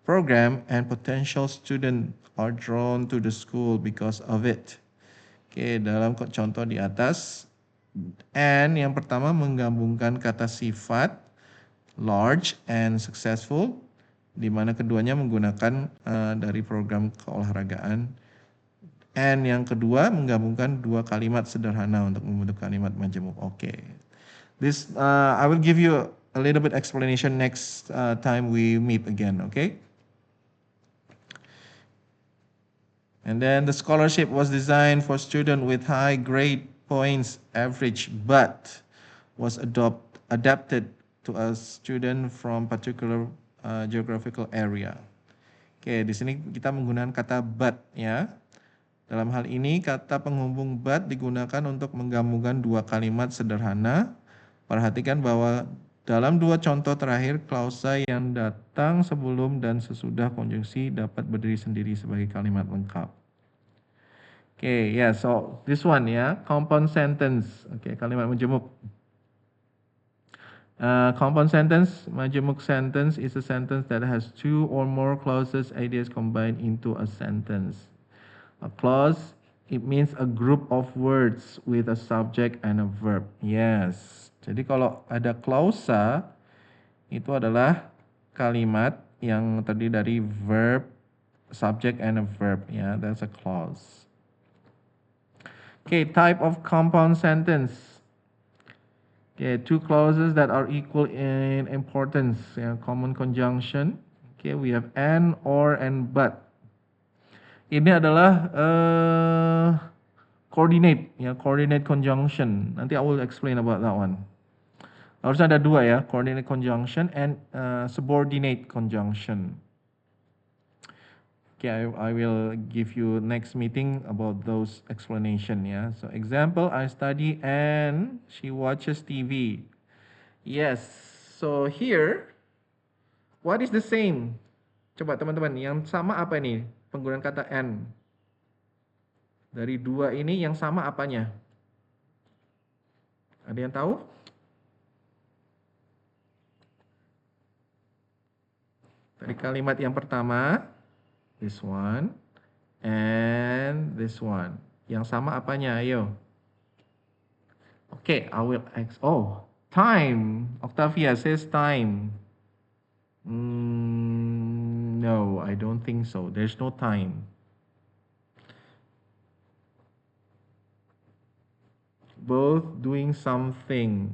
program and potential students are drawn to the school because of it. Oke, dalam contoh di atas, and yang pertama menggabungkan kata sifat large and successful, di mana keduanya menggunakan dari program keolahragaan. And yang kedua menggabungkan dua kalimat sederhana untuk membentuk kalimat majemuk. Okay. This I will give you a little bit explanation next time we meet again, okay? And then the scholarship was designed for students with high grade points average, but was adapted to a student from particular geographical area. Oke, di sini kita menggunakan kata but ya. Dalam hal ini kata penghubung but digunakan untuk menggabungkan dua kalimat sederhana. Perhatikan bahwa dalam dua contoh terakhir klausa yang datang sebelum dan sesudah konjungsi dapat berdiri sendiri sebagai kalimat lengkap. Oke, yeah, so this one ya, compound sentence. Oke, kalimat menjemuk. Compound sentence, majemuk sentence is a sentence that has two or more clauses, ideas combined into a sentence. A clause, it means a group of words with a subject and a verb. Yes. Jadi kalau ada klausa, itu adalah kalimat yang terdiri dari verb, subject, and a verb. Ya, that's a clause. Okay, type of compound sentence. Okay, two clauses that are equal in importance. Yeah, common conjunction. Okay, we have and, or, and but. Ini adalah coordinate, ya, coordinate conjunction. Nanti I will explain about that one. Harusnya ada dua ya, coordinate conjunction and subordinate conjunction. Okay, I will give you next meeting about those explanation ya. So example, I study and she watches TV. Yes, so here, what is the same? Coba teman-teman, yang sama apa nih? Penggunaan kata and. Dari dua ini yang sama apanya? Ada yang tahu? Dari kalimat yang pertama, this one, and this one. Yang sama apanya? Ayo. Okay, I will ask. Oh, time. Octavia says time. No, I don't think so. There's no time. Both doing something.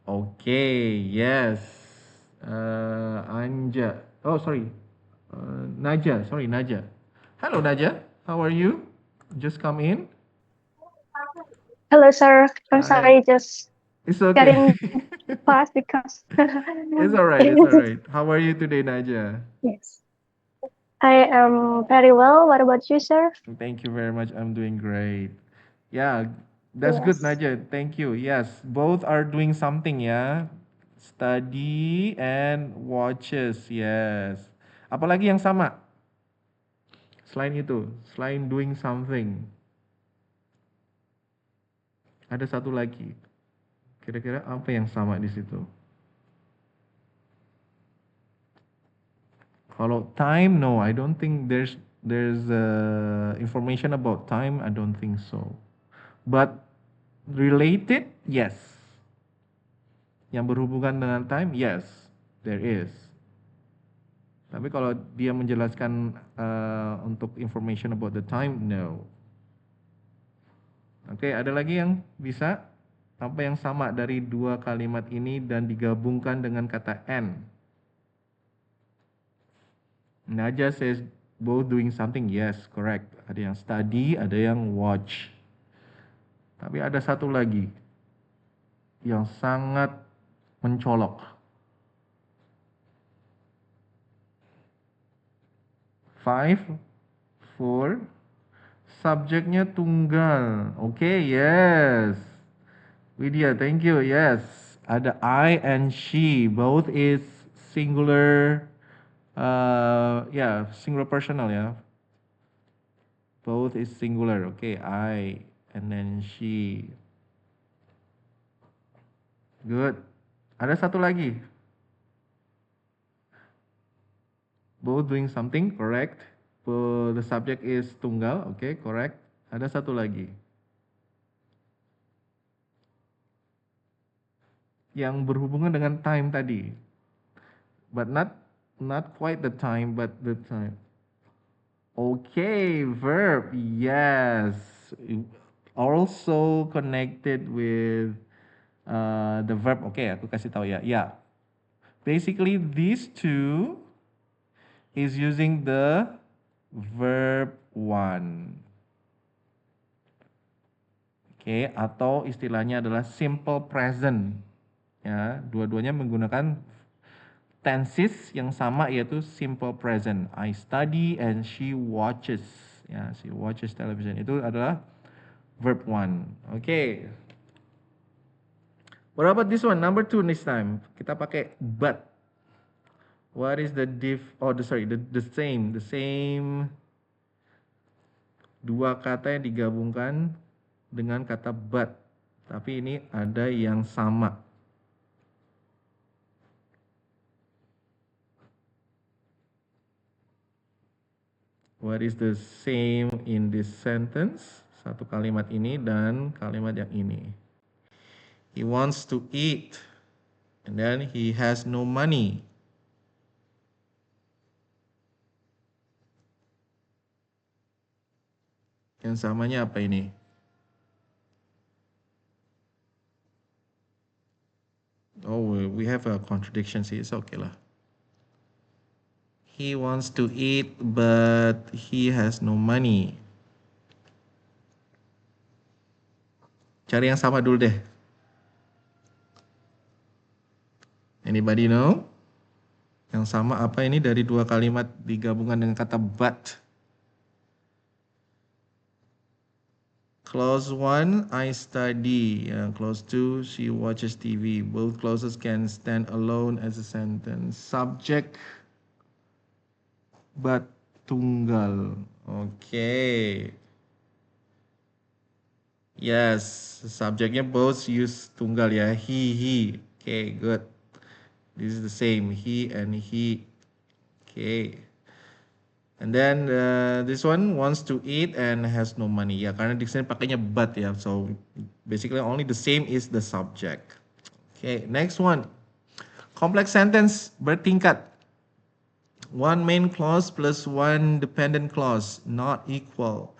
Okay, yes. Anja. Oh, sorry. Naja. Sorry, Naja. Hello, Naja. How are you? Just come in. Hello, sir. I'm Hi. sorry, just It's got okay. in class because. It's all right. It's all right. How are you today, Naja? Yes. I am very well. What about you, sir? Thank you very much. I'm doing great. Yeah, that's good, Yes. Naja. Thank you. Yes, both are doing something ya. Study and watches. Yes. Apalagi yang sama? Selain itu, selain doing something. Ada satu lagi. Kira-kira apa yang sama di situ? Kalau time, no, I don't think there's information about time. I don't think so. But related, yes. Yang berhubungan dengan time, yes, there is. Tapi kalau dia menjelaskan untuk information about the time, no. Oke, ada lagi yang bisa? Apa yang sama dari dua kalimat ini dan digabungkan dengan kata and? Naja says both doing something, yes, correct. Ada yang study, ada yang watch. Tapi ada satu lagi yang sangat mencolok. 5, 4, subjeknya tunggal. Oke, yes. Widya, thank you. Yes, ada I and she. Both is singular. Singular personal ya. Both is singular. Okay, I and then she. Good. Ada satu lagi. Both doing something, correct. The subject is tunggal, okay, correct. Ada satu lagi. Yang berhubungan dengan time tadi. But not quite the time, but the time. Okay, verb, yes. Also connected with the verb. Okay, aku kasih tahu ya. Yeah. Basically, these two is using the verb one. Oke, atau istilahnya adalah simple present. Ya, dua-duanya menggunakan tenses yang sama yaitu simple present. I study and she watches. Ya, she watches television. Itu adalah verb one. Oke. What about this one? Number 2 this time. Kita pakai but. What is the the same dua kata yang digabungkan dengan kata but. Tapi ini ada yang sama. What is the same in this sentence? Satu kalimat ini dan kalimat yang ini. He wants to eat and then he has no money. Yang samanya apa ini? we have a contradiction sih, it's okay lah. He wants to eat but he has no money. Cari yang sama dulu deh. Anybody know? Yang sama apa ini dari dua kalimat digabungkan dengan kata but? Clause 1, I study. Clause 2, she watches TV. Both clauses can stand alone as a sentence. Subject but tunggal. Okay. Yes, subjeknya both use tunggal ya. He. Okay, good. This is the same. He and he. Okay. And then this one wants to eat and has no money. Ya, karena di sini pakainya but ya. So basically only the same is the subject. Okay, next one. Complex sentence bertingkat. One main clause plus one dependent clause, not equal.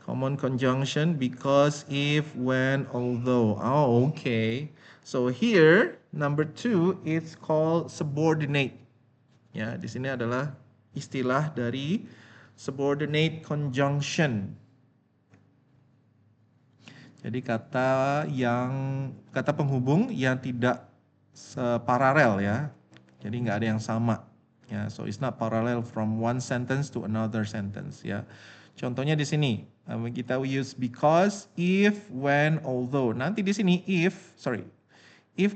Common conjunction because, if, when, although. Oh, okay. So here number 2 it's called subordinate. Ya, di sini adalah istilah dari subordinate conjunction. Jadi kata penghubung yang tidak paralel ya. Jadi nggak ada yang sama. Ya, so it's not parallel from one sentence to another sentence ya. Contohnya di sini kita use because, if, when, although. Nanti di sini if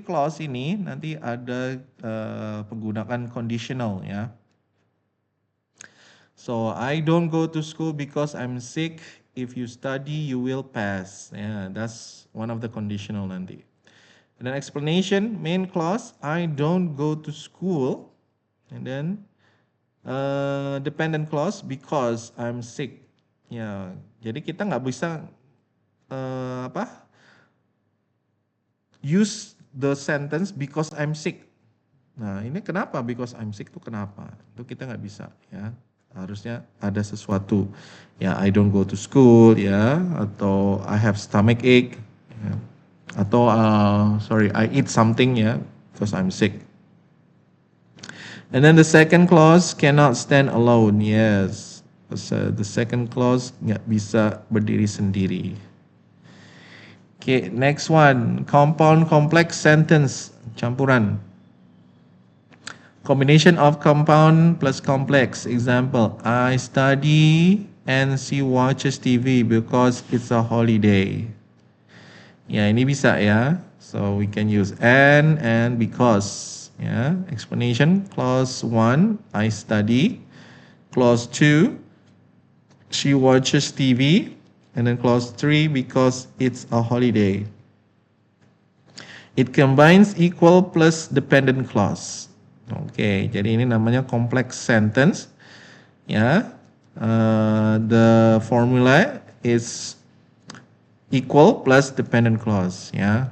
clause ini nanti ada penggunaan conditional ya. So I don't go to school because I'm sick. If you study, you will pass. Yeah, that's one of the conditional nanti. And then explanation, main clause, I don't go to school. And then dependent clause, because I'm sick. Ya, jadi kita nggak bisa use the sentence because I'm sick. Nah, ini kenapa because I'm sick itu kenapa? Itu kita nggak bisa ya. Harusnya ada sesuatu. Ya, I don't go to school ya, atau I have stomach ache ya. Atau I eat something ya because I'm sick. And then the second clause cannot stand alone. Yes. The second clause nggak bisa berdiri sendiri. Okay, next one, compound complex sentence, campuran. Combination of compound plus complex. Example, I study and she watches TV because it's a holiday. Ya, ini bisa ya. So we can use and because. Ya, explanation, clause 1, I study. Clause 2, she watches TV. And then clause 3, because it's a holiday. It combines equal plus dependent clause. Oke, jadi ini namanya complex sentence. Ya, the formula is equal plus dependent clause. Ya,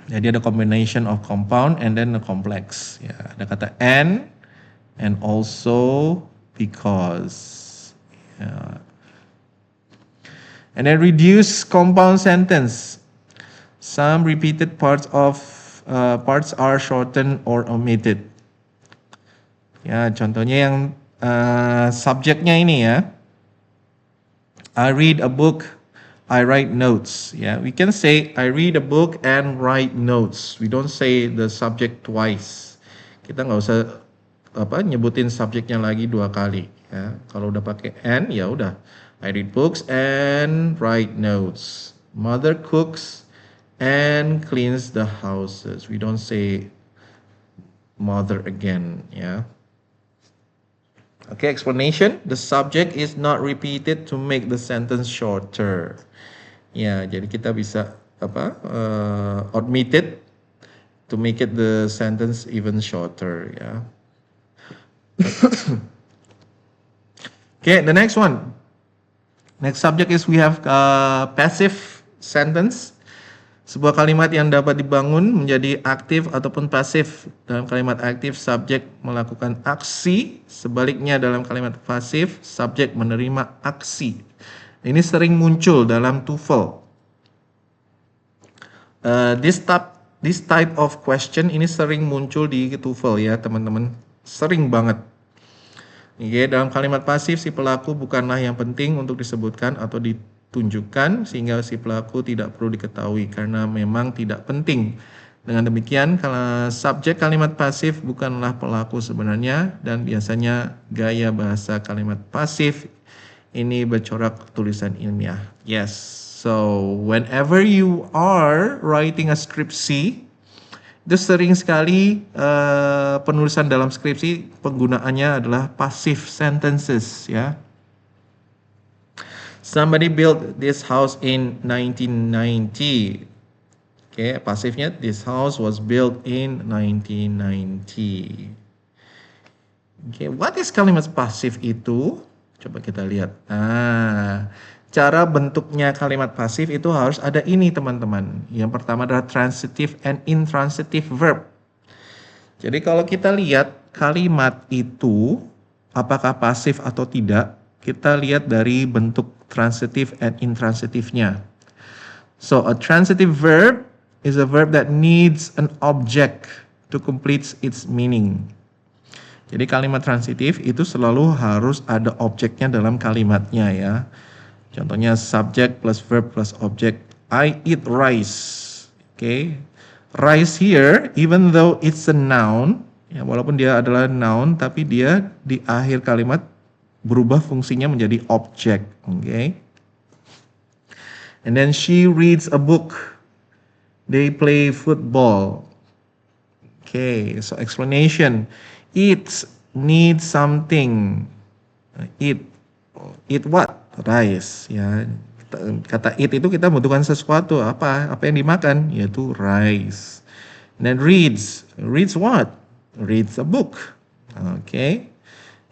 jadi ada combination of compound and then the complex. Ya, ada kata and also because. Ya. And then reduce compound sentence. Some repeated parts are shortened or omitted. Ya, contohnya yang subjeknya ini ya. I read a book, I write notes. Ya, we can say I read a book and write notes. We don't say the subject twice. Kita nggak usah nyebutin subjeknya lagi 2 kali. Ya, kalau udah pakai and ya udah. I read books and write notes. Mother cooks and cleans the houses. We don't say mother again, yeah. Okay, explanation. The subject is not repeated to make the sentence shorter. Ya, jadi kita bisa omit it to make it the sentence even shorter, ya. Okay, the next one. Next subject is we have passive sentence. Sebuah kalimat yang dapat dibangun menjadi aktif ataupun pasif. Dalam kalimat aktif, subjek melakukan aksi. Sebaliknya dalam kalimat pasif, subjek menerima aksi. Ini sering muncul dalam TOEFL. This this type of question ini sering muncul di TOEFL ya teman-teman, sering banget. Oke, dalam kalimat pasif si pelaku bukanlah yang penting untuk disebutkan atau ditunjukkan sehingga si pelaku tidak perlu diketahui karena memang tidak penting. Dengan demikian, kalau subjek kalimat pasif bukanlah pelaku sebenarnya dan biasanya gaya bahasa kalimat pasif ini bercorak tulisan ilmiah. Yes, so whenever you are writing a skripsi, itu sering sekali penulisan dalam skripsi penggunaannya adalah passive sentences ya. Somebody built this house in 1990. Okay, pasifnya this house was built in 1990. Okay, what is kalimat pasif itu? Coba kita lihat. Cara bentuknya kalimat pasif itu harus ada ini teman-teman. Yang pertama adalah transitive and intransitive verb. Jadi kalau kita lihat kalimat itu apakah pasif atau tidak, kita lihat dari bentuk transitive and intransitive-nya. So a transitive verb is a verb that needs an object to complete its meaning. Jadi kalimat transitif itu selalu harus ada objeknya dalam kalimatnya ya. Contohnya subject plus verb plus object. I eat rice. Okay. Rice here, even though it's a noun, ya, walaupun dia adalah noun, tapi dia di akhir kalimat berubah fungsinya menjadi object. Okay. And then she reads a book. They play football. Okay. So explanation. Eat needs something. Eat what? Rice ya. Kata eat itu kita membutuhkan sesuatu. Apa yang dimakan? Yaitu rice. And then reads what? Reads a book. Okay.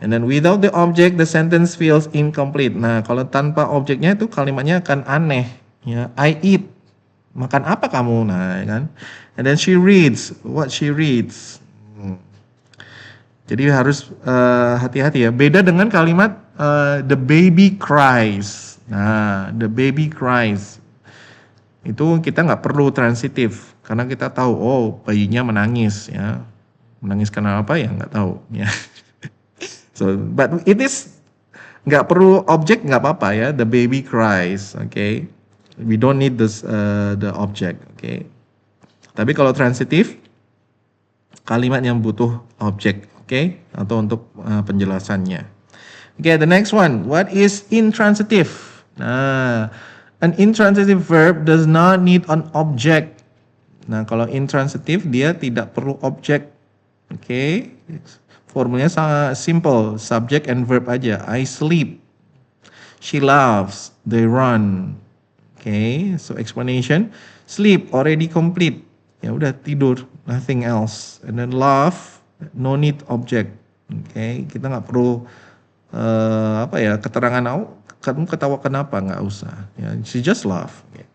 And then without the object the sentence feels incomplete. Nah, kalau tanpa objeknya itu kalimatnya akan aneh ya. I eat. Makan apa kamu? Nah, kan. And then she reads what she reads. Jadi harus hati-hati ya. Beda dengan kalimat the baby cries. Nah, the baby cries. Itu kita nggak perlu transitif. Karena kita tahu, oh bayinya menangis ya. Menangis karena apa ya nggak tahu ya. So, but it is nggak perlu objek nggak apa-apa ya. The baby cries, okay. We don't need this the object, okay. Tapi kalau transitif, kalimat yang butuh objek. Okay, atau untuk penjelasannya. Okay, the next one. What is intransitive? Nah, an intransitive verb does not need an object. Nah, kalau intransitive dia tidak perlu objek. Okay, formulanya sangat simple, subject and verb aja. I sleep, she laughs, they run. Okay, so explanation. Sleep already complete. Ya udah tidur, nothing else. And then laugh. No need object, okay. Kita nggak perlu keterangan kamu ketawa kenapa, nggak usah. Ya, she just laugh. Okay.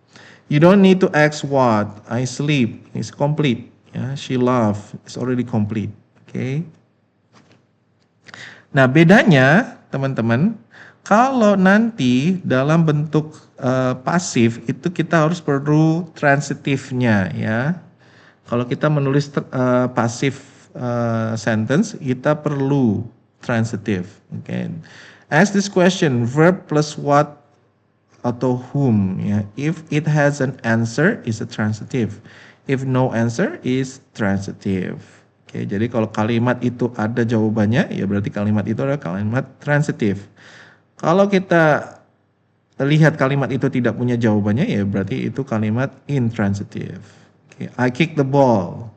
You don't need to ask what. I sleep is complete. Ya, she laugh is already complete. Okay. Nah bedanya teman-teman, kalau nanti dalam bentuk pasif itu kita harus perlu transitifnya ya. Kalau kita menulis pasif sentence kita perlu transitive. Okay. Ask this question, verb plus what atau whom ya. If it has an answer is a transitive. If no answer is transitive. Okay, jadi kalau kalimat itu ada jawabannya ya berarti kalimat itu adalah kalimat transitive. Kalau kita lihat kalimat itu tidak punya jawabannya ya berarti itu kalimat intransitive. Okay. I kick the ball.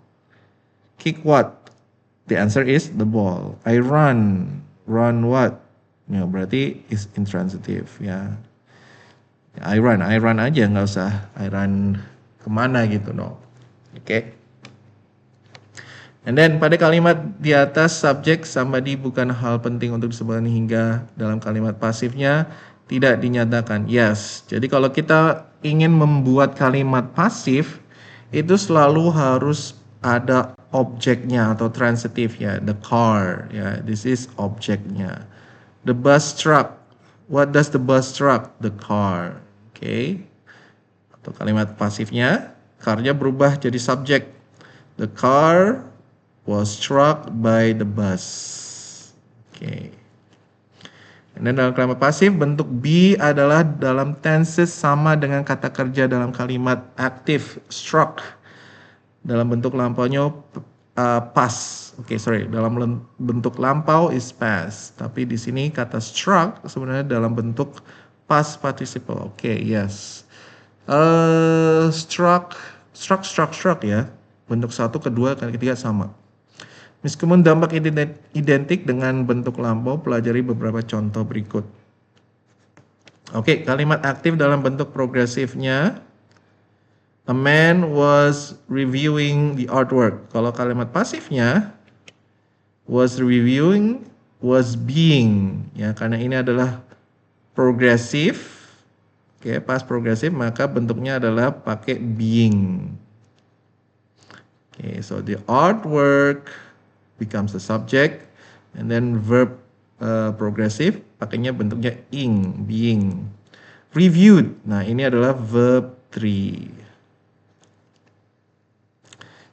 Kick what? The answer is the ball. I run. Run what? Ya, berarti is intransitive ya. I run aja nggak usah I run kemana gitu no. Oke. Okay. And then pada kalimat di atas subjek somebody bukan hal penting untuk disebutkan hingga dalam kalimat pasifnya tidak dinyatakan. Yes. Jadi kalau kita ingin membuat kalimat pasif itu selalu harus ada objeknya atau transitif ya. The car ya, this is objeknya. The bus truck, what does the bus truck? The car. Okay. Atau kalimat pasifnya Car-nya berubah jadi subjek. The car was struck by the bus. Oke. Dan dalam kalimat pasif, bentuk be adalah dalam tenses sama dengan kata kerja dalam kalimat aktif, struck. Dalam bentuk lampaunya past. Oke, sorry. Dalam bentuk lampau is past. Tapi di sini kata struck sebenarnya dalam bentuk past participle. Oke, yes. Struck ya. Bentuk 1, kedua, ketiga sama. Meskipun dampak identik dengan bentuk lampau, pelajari beberapa contoh berikut. Oke, kalimat aktif dalam bentuk progresifnya. A man was reviewing the artwork. Kalau kalimat pasifnya, was reviewing, was being. Ya, karena ini adalah progresif. Oke, past progresif, maka bentuknya adalah pakai being. Okay, so the artwork becomes the subject, and then verb progressive pakainya bentuknya ing, being. Reviewed, nah ini adalah verb 3.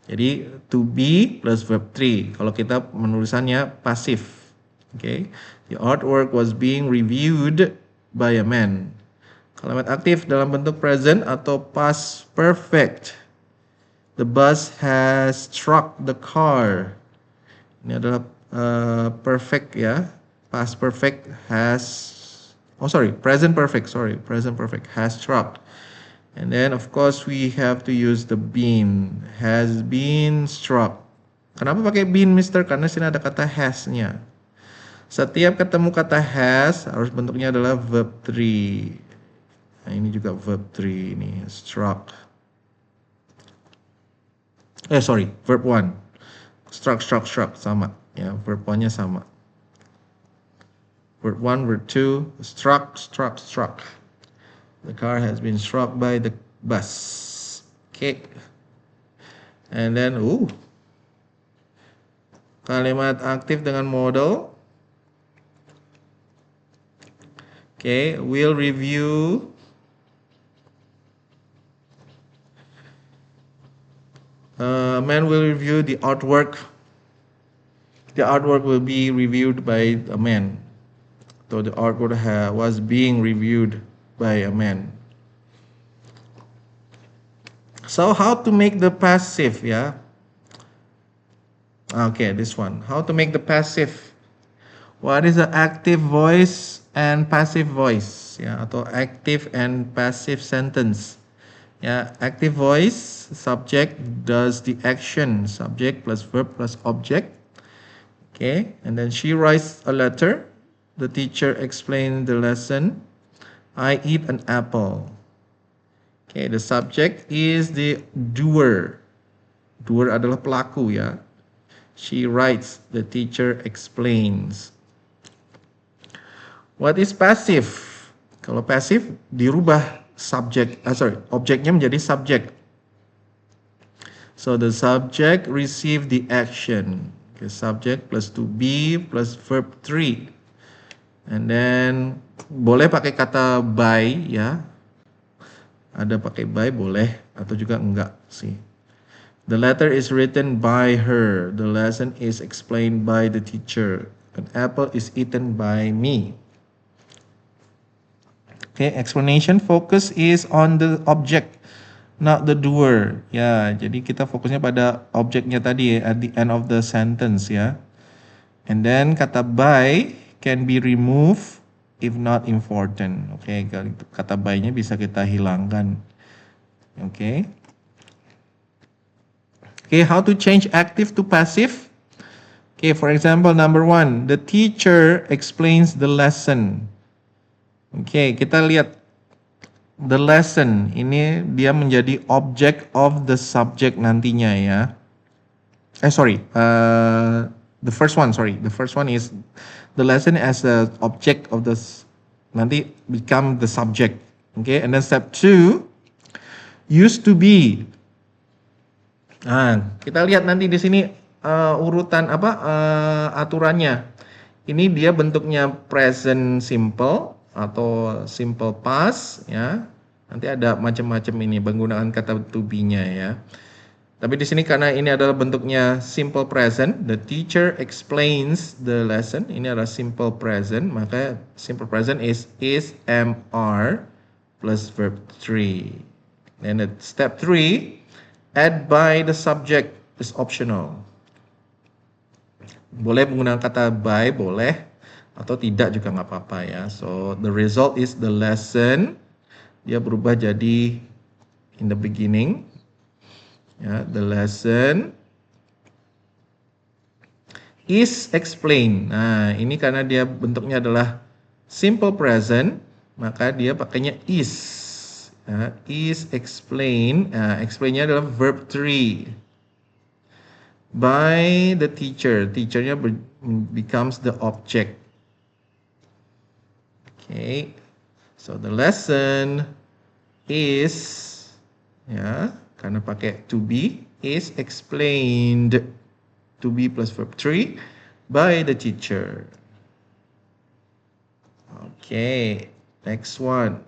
Jadi to be plus verb 3. Kalau kita menulisannya pasif. Okay, the artwork was being reviewed by a man. Kalimat aktif dalam bentuk present atau past perfect. The bus has struck the car. Ini adalah perfect ya. Past perfect present perfect has struck. And then of course we have to use the been. Has been struck. Kenapa pakai been, Mister? Karena sini ada kata has-nya. Setiap ketemu kata has harus bentuknya adalah verb 3. Nah, ini juga verb 3 ini, struck. Verb 1. Struck sama ya, verb 1-nya sama. Verb 1, verb 2, struck. The car has been struck by the bus. Okay. And then kalimat aktif dengan modal. Okay, we'll review man will review the artwork. The artwork will be reviewed by a man. So the artwork was being reviewed by a man. So how to make the passive ya? Okay, this one. How to make the passive? What is the active voice and passive voice? Ya, atau active and passive sentence. Ya, active voice, subject does the action, subject plus verb plus object. Okay, and then she writes a letter. The teacher explains the lesson. I eat an apple. Okay, the subject is the doer. Doer adalah pelaku ya. She writes, the teacher explains. What is passive? Kalau passive dirubah objeknya menjadi subject. So the subject receive the action. Okay, subject plus to be plus verb 3. And then boleh pakai kata by ya. Ada pakai by boleh atau juga enggak sih. The letter is written by her. The lesson is explained by the teacher. An apple is eaten by me. Okay, explanation focus is on the object, not the doer. Ya, jadi kita fokusnya pada objeknya tadi at the end of the sentence ya. And then kata by can be removed if not important. Okay, kata by-nya bisa kita hilangkan. Okay. Okay, how to change active to passive? Okay, for example, number 1, the teacher explains the lesson. Okay, kita lihat the lesson. Ini dia menjadi object of the subject nantinya ya. The first one is the lesson as the object of the nanti become the subject. Okay, and then step 2, used to be. Nah, kita lihat nanti di sini urutan aturannya. Ini dia bentuknya present simple atau simple past ya. Nanti ada macam-macam ini penggunaan kata to be-nya ya. Tapi di sini karena ini adalah bentuknya simple present, the teacher explains the lesson. Ini adalah simple present, maka simple present is am, are plus verb 3. Then at step 3, add by the subject is optional. Boleh menggunakan kata by, boleh, atau tidak juga nggak apa-apa ya. So the result is the lesson. Dia berubah jadi in the beginning. Ya, the lesson is explained. Nah, ini karena dia bentuknya adalah simple present, maka dia pakainya is. Ya, is explained. Nah, explain-nya adalah verb 3. By the teacher. Teacher-nya becomes the object. Okay. So the lesson is, ya, karena pakai to be, is explained, to be plus verb 3, by the teacher. Okay, next one.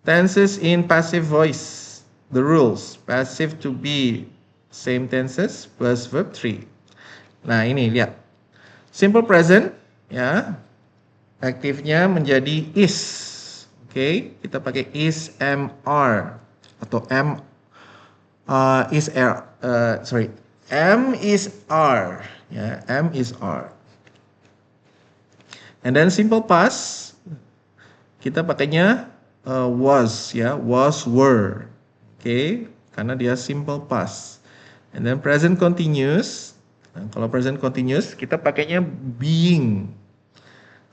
Tenses in passive voice. The rules, passive to be, same tenses plus verb 3. Nah ini lihat, simple present, ya, aktifnya menjadi is. Oke, kita pakai is, am, are, atau am is are. Am is are, ya, am is are. And then simple past, kita pakainya was, ya, was, were. Oke, karena dia simple past. And then present continuous. Nah, kalau present continuous, kita pakainya being.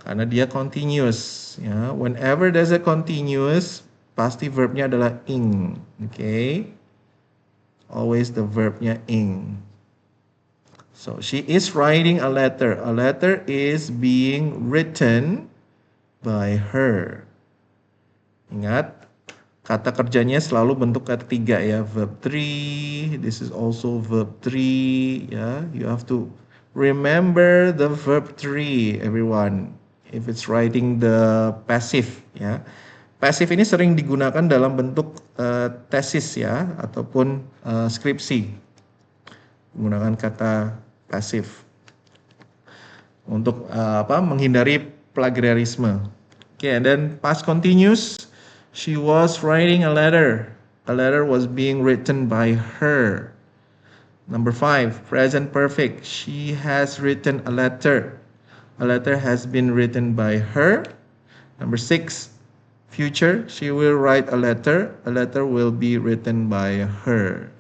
Karena dia continuous, ya. Whenever there's a continuous, pasti verbnya adalah ing, okay? Always the verbnya ing. So she is writing a letter. A letter is being written by her. Ingat, kata kerjanya selalu bentuk ketiga ya, verb 3. This is also verb 3, ya. You have to remember the verb 3, everyone. If it's writing the passive, ya. Passive ini sering digunakan dalam bentuk tesis ya, ataupun skripsi. Menggunakan kata passive untuk menghindari plagiarisme. Okay, and then past continuous. She was writing a letter. A letter was being written by her. Number 5, present perfect. She has written a letter. A letter has been written by her. Number 6, future. She will write a letter. A letter will be written by her.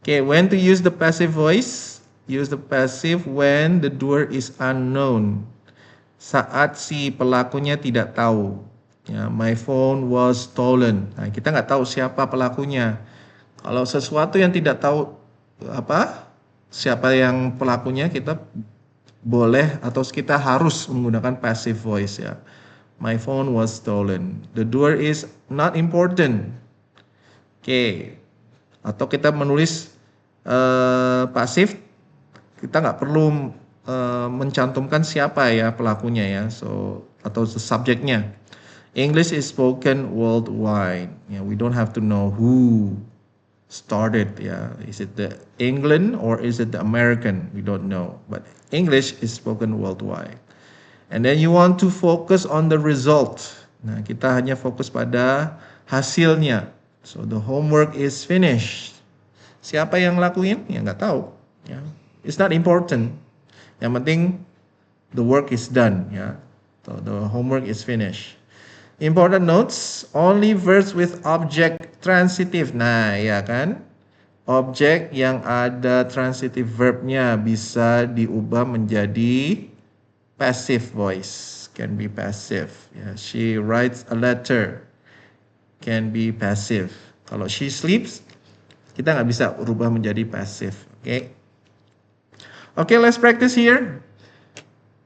Okay, when to use the passive voice? Use the passive when the doer is unknown. Saat si pelakunya tidak tahu. Ya, my phone was stolen. Nah, kita nggak tahu siapa pelakunya. Kalau sesuatu yang tidak tahu siapa yang pelakunya, kita boleh atau kita harus menggunakan passive voice ya. My phone was stolen. The doer is not important. Oke. Atau kita menulis pasif, kita nggak perlu mencantumkan siapa ya pelakunya ya. So atau subjeknya. English is spoken worldwide. Yeah, we don't have to know who started. Yeah, is it the England or is it the American? We don't know. But English is spoken worldwide. And then you want to focus on the result. Nah, kita hanya fokus pada hasilnya. So the homework is finished. Siapa yang lakuin? Ya nggak tahu. Ya, it's not important. Yang penting the work is done. Ya, so the homework is finished. Important notes, only verbs with object transitive. Nah, ya kan? Objek yang ada transitive verbnya bisa diubah menjadi passive voice. Can be passive. Ya, she writes a letter. Can be passive. Kalau she sleeps, kita nggak bisa ubah menjadi passive. Oke. Oke, let's practice here.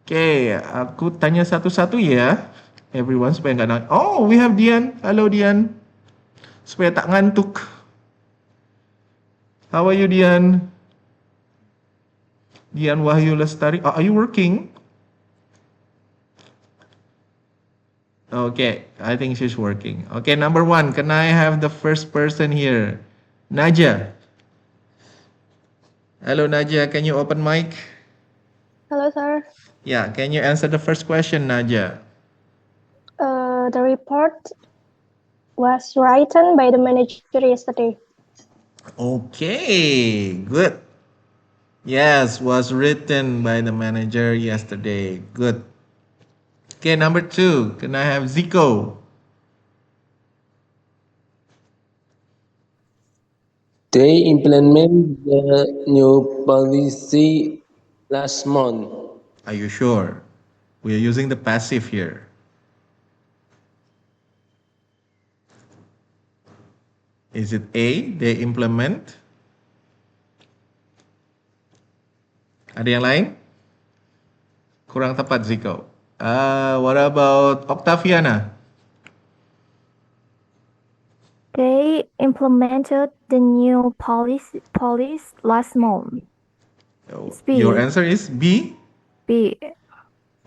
Oke, aku tanya satu-satu ya. Everyone supaya nggak nangis. Oh, we have Dian. Halo Dian. Supaya tak ngantuk. How are you Dian? Dian Wahyu Lestari. Oh, are you working? Okay, I think she's working. Okay, number 1. Can I have the first person here? Naja. Hello, Naja. Can you open mic? Hello, sir. Yeah, can you answer the first question, Naja? The report was written by the manager yesterday. Okay, good. Yes, was written by the manager yesterday. Good. Okay, number 2. Can I have Zico? They implement the new policy last month. Are you sure? We are using the passive here. Is it A, they implement? Ada yang lain? Kurang tepat, Zico. What about Octaviana? They implemented the new police last month. Oh, It's B. your answer is B? B.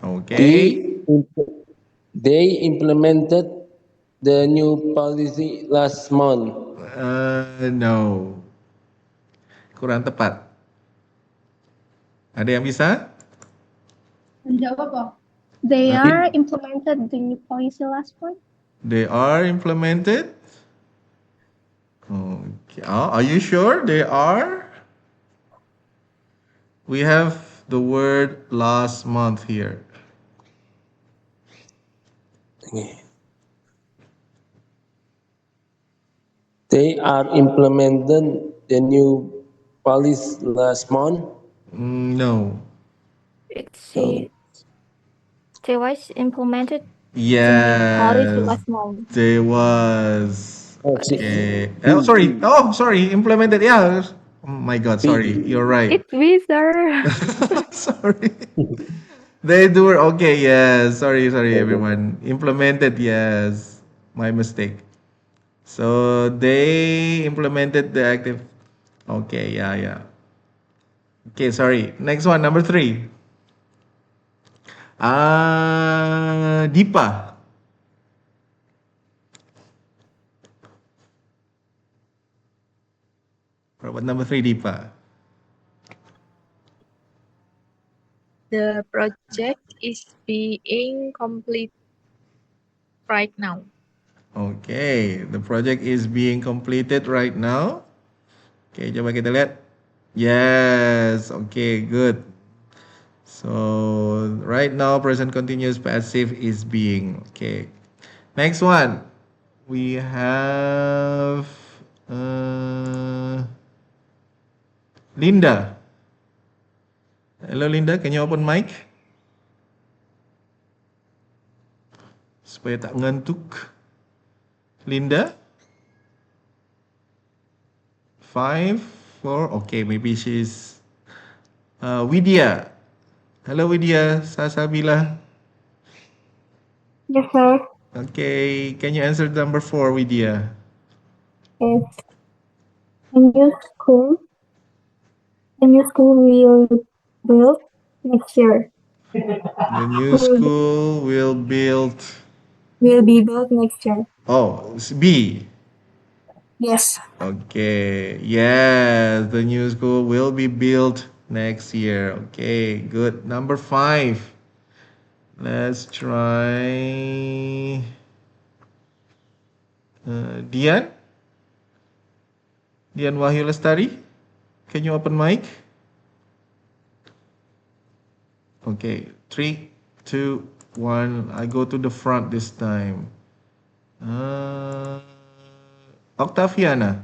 Okay. They implemented the new policy last month. No. Kurang tepat. Ada yang bisa? Menjawab apa? They are implemented the new policy last month. They are implemented? Okay. Are you sure they are? We have the word last month here. They are implemented the new policy last month. No. It's C. They was implemented the new policy Yes, last month. there was. Okay. Oh, sorry. Oh, sorry. Implemented. Yeah. Oh my God. Sorry. You're right. It's B, sir. Sorry. They do. Okay. Yes. Sorry. Sorry, everyone. Implemented. Yes. My mistake. So they implemented the active. Okay. Yeah. Yeah. Okay. Sorry. Next one. Number 3. Deepa. What number 3, Deepa? The project is being complete right now. Okay, the project is being completed right now. Okay, coba kita lihat. Yes, okay, good. So, right now, present continuous passive is being. Okay. Next one. We have Linda. Hello, Linda. Can you open mic? Supaya tak ngantuk. Linda? 5, 4. Okay, maybe she's Widya. Hello, Widya. Salsabila. Yes, sir. Okay, can you answer number 4, Widya? It's a new school. A new school will build next year. The new school will build. Will be built next year. Oh, it's B. Yes. Okay. Yes, the new school will be built next year. Okay, good. Number 5. Let's try Dian. Dian Wahyu Lestari. Can you open mic? Okay, 3, 2, 1. I go to the front this time. Octaviana.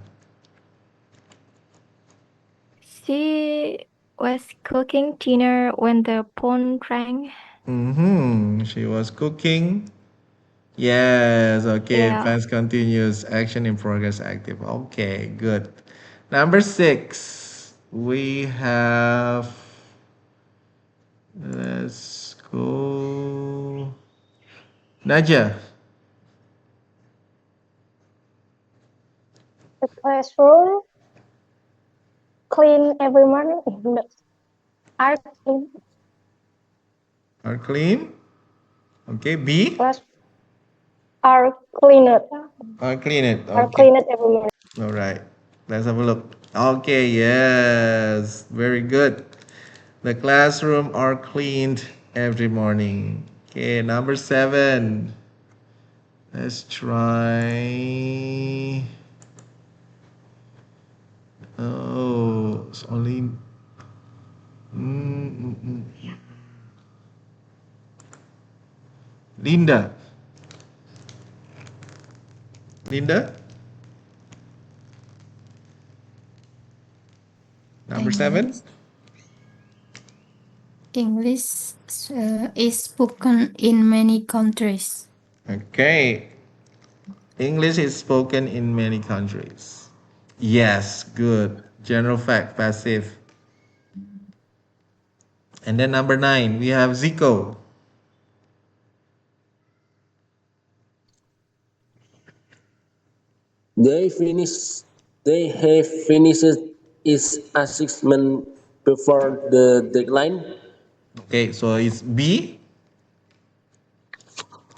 She was cooking dinner when the phone rang. She was cooking. Yes, okay. Yeah. Past continuous, action in progress, active. Okay, good. Number 6. We have. Let's go. Naja. The classroom clean every morning. Are clean. Are clean. Okay, B. Class, are cleaned. Clean it. Are Okay. cleaned every morning. All right. Let's have a look. Okay, yes. Very good. The classroom are cleaned every morning. Okay, number 7. Let's try. Oh, it's only. Linda. Linda? Number 7? English is spoken in many countries. Okay. English is spoken in many countries. Yes, good. General fact, passive. And then number 9, we have Zico. They have finished its assessment before the deadline. Okay, so it's B.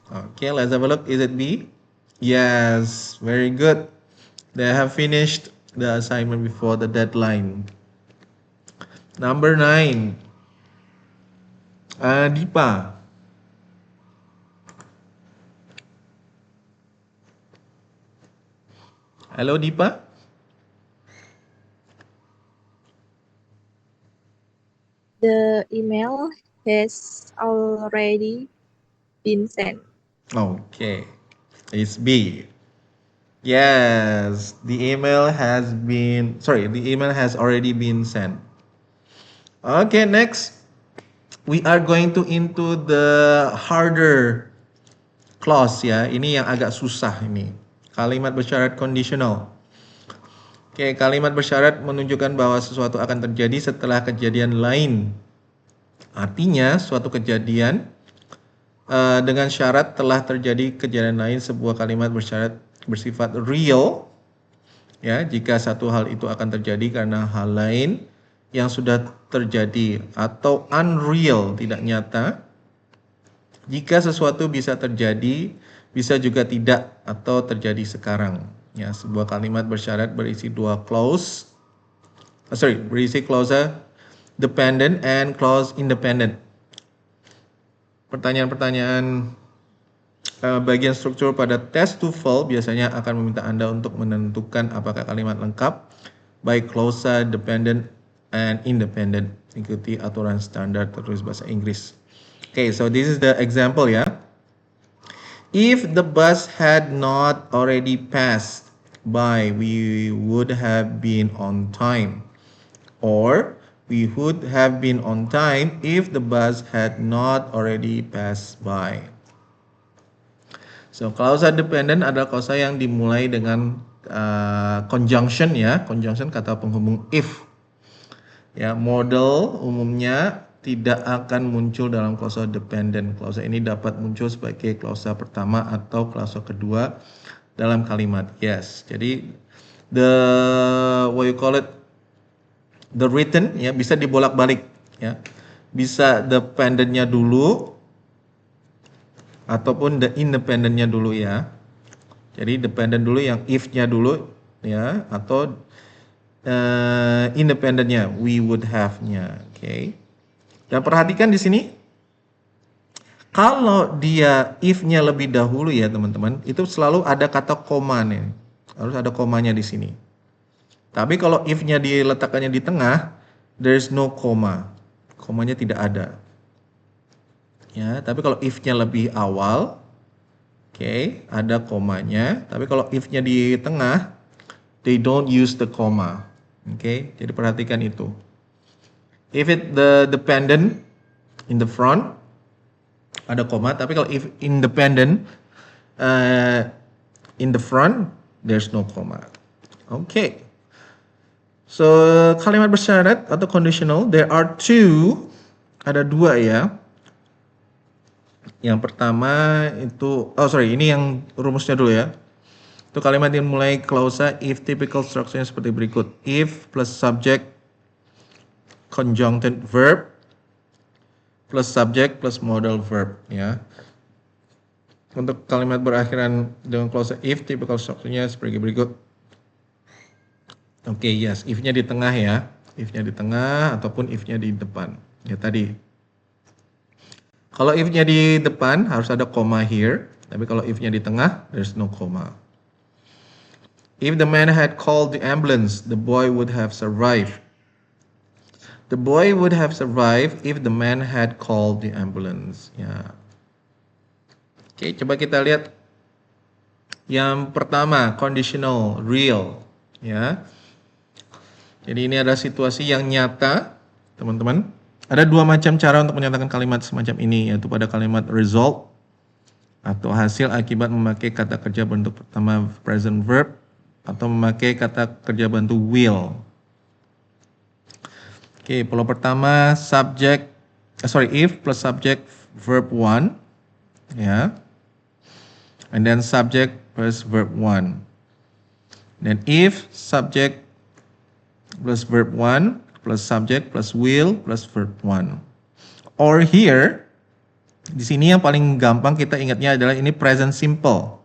Okay, let's have a look. Is it B? Yes, very good. They have finished the assignment before the deadline. Number 9. Dipa. Hello, Dipa. The email has already been sent. Okay, it's B. Yes, the email has already been sent. Okay, next we are going to into the harder clause ya. Ini yang agak susah ini. Kalimat bersyarat conditional. Oke, kalimat bersyarat menunjukkan bahwa sesuatu akan terjadi setelah kejadian lain. Artinya suatu kejadian dengan syarat telah terjadi kejadian lain, sebuah kalimat bersyarat bersifat real ya, jika satu hal itu akan terjadi karena hal lain yang sudah terjadi, atau unreal, tidak nyata jika sesuatu bisa terjadi, bisa juga tidak, atau terjadi sekarang ya. Sebuah kalimat bersyarat berisi berisi clause dependent and clause independent. Pertanyaan-pertanyaan bagian struktur pada tes TOEFL biasanya akan meminta Anda untuk menentukan apakah kalimat lengkap, baik clause dependent and independent. Ikuti aturan standar tertulis bahasa Inggris. Okay, so this is the example ya. If the bus had not already passed by, we would have been on time. Or we would have been on time if the bus had not already passed by. So, klausa dependent adalah klausa yang dimulai dengan conjunction ya. Conjunction kata penghubung if. Ya, model umumnya tidak akan muncul dalam klausa dependent. Klausa ini dapat muncul sebagai klausa pertama atau klausa kedua dalam kalimat. Yes. Jadi the written ya bisa dibolak-balik ya. Bisa dependentnya dulu ataupun the independentnya dulu ya. Jadi dependent dulu yang if-nya dulu ya, atau independentnya we would have-nya. Okay. Dan perhatikan di sini, kalau dia if-nya lebih dahulu ya teman-teman, itu selalu ada kata koma nih. Harus ada komanya di sini. Tapi kalau if-nya diletakkannya di tengah, there's no comma. Komanya tidak ada. Ya, tapi kalau if-nya lebih awal, ada komanya. Tapi kalau if-nya di tengah, they don't use the comma. Jadi perhatikan itu. If it the dependent in the front, ada koma. Tapi kalau if independent in the front, there's no comma. So, kalimat bersyarat atau conditional, there are two, ada dua ya. Yang pertama itu, ini yang rumusnya dulu ya. Itu kalimat yang mulai klausa if, typical structure-nya seperti berikut. If plus subject, conjuncted verb, plus subject plus modal verb ya. Untuk kalimat berakhiran dengan clause if, typical structure-nya seperti berikut. Oke, yes, if-nya di tengah ya. If-nya di tengah ataupun if-nya di depan. Ya tadi. Kalau if-nya di depan harus ada comma here. Tapi kalau if-nya di tengah, there's no comma. If the man had called the ambulance, the boy would have survived. The boy would have survived if the man had called the ambulance. Ya. Oke, coba kita lihat yang pertama, conditional, real. Ya. Jadi ini adalah situasi yang nyata, teman-teman. Ada dua macam cara untuk menyatakan kalimat semacam ini, yaitu pada kalimat result atau hasil akibat memakai kata kerja bentuk pertama present verb atau memakai kata kerja bantu will. Oke, pola pertama if plus subject verb 1, ya. And then subject plus verb 1. Then if subject plus verb 1 plus subject plus will plus verb 1. Or here, di sini yang paling gampang kita ingatnya adalah ini present simple.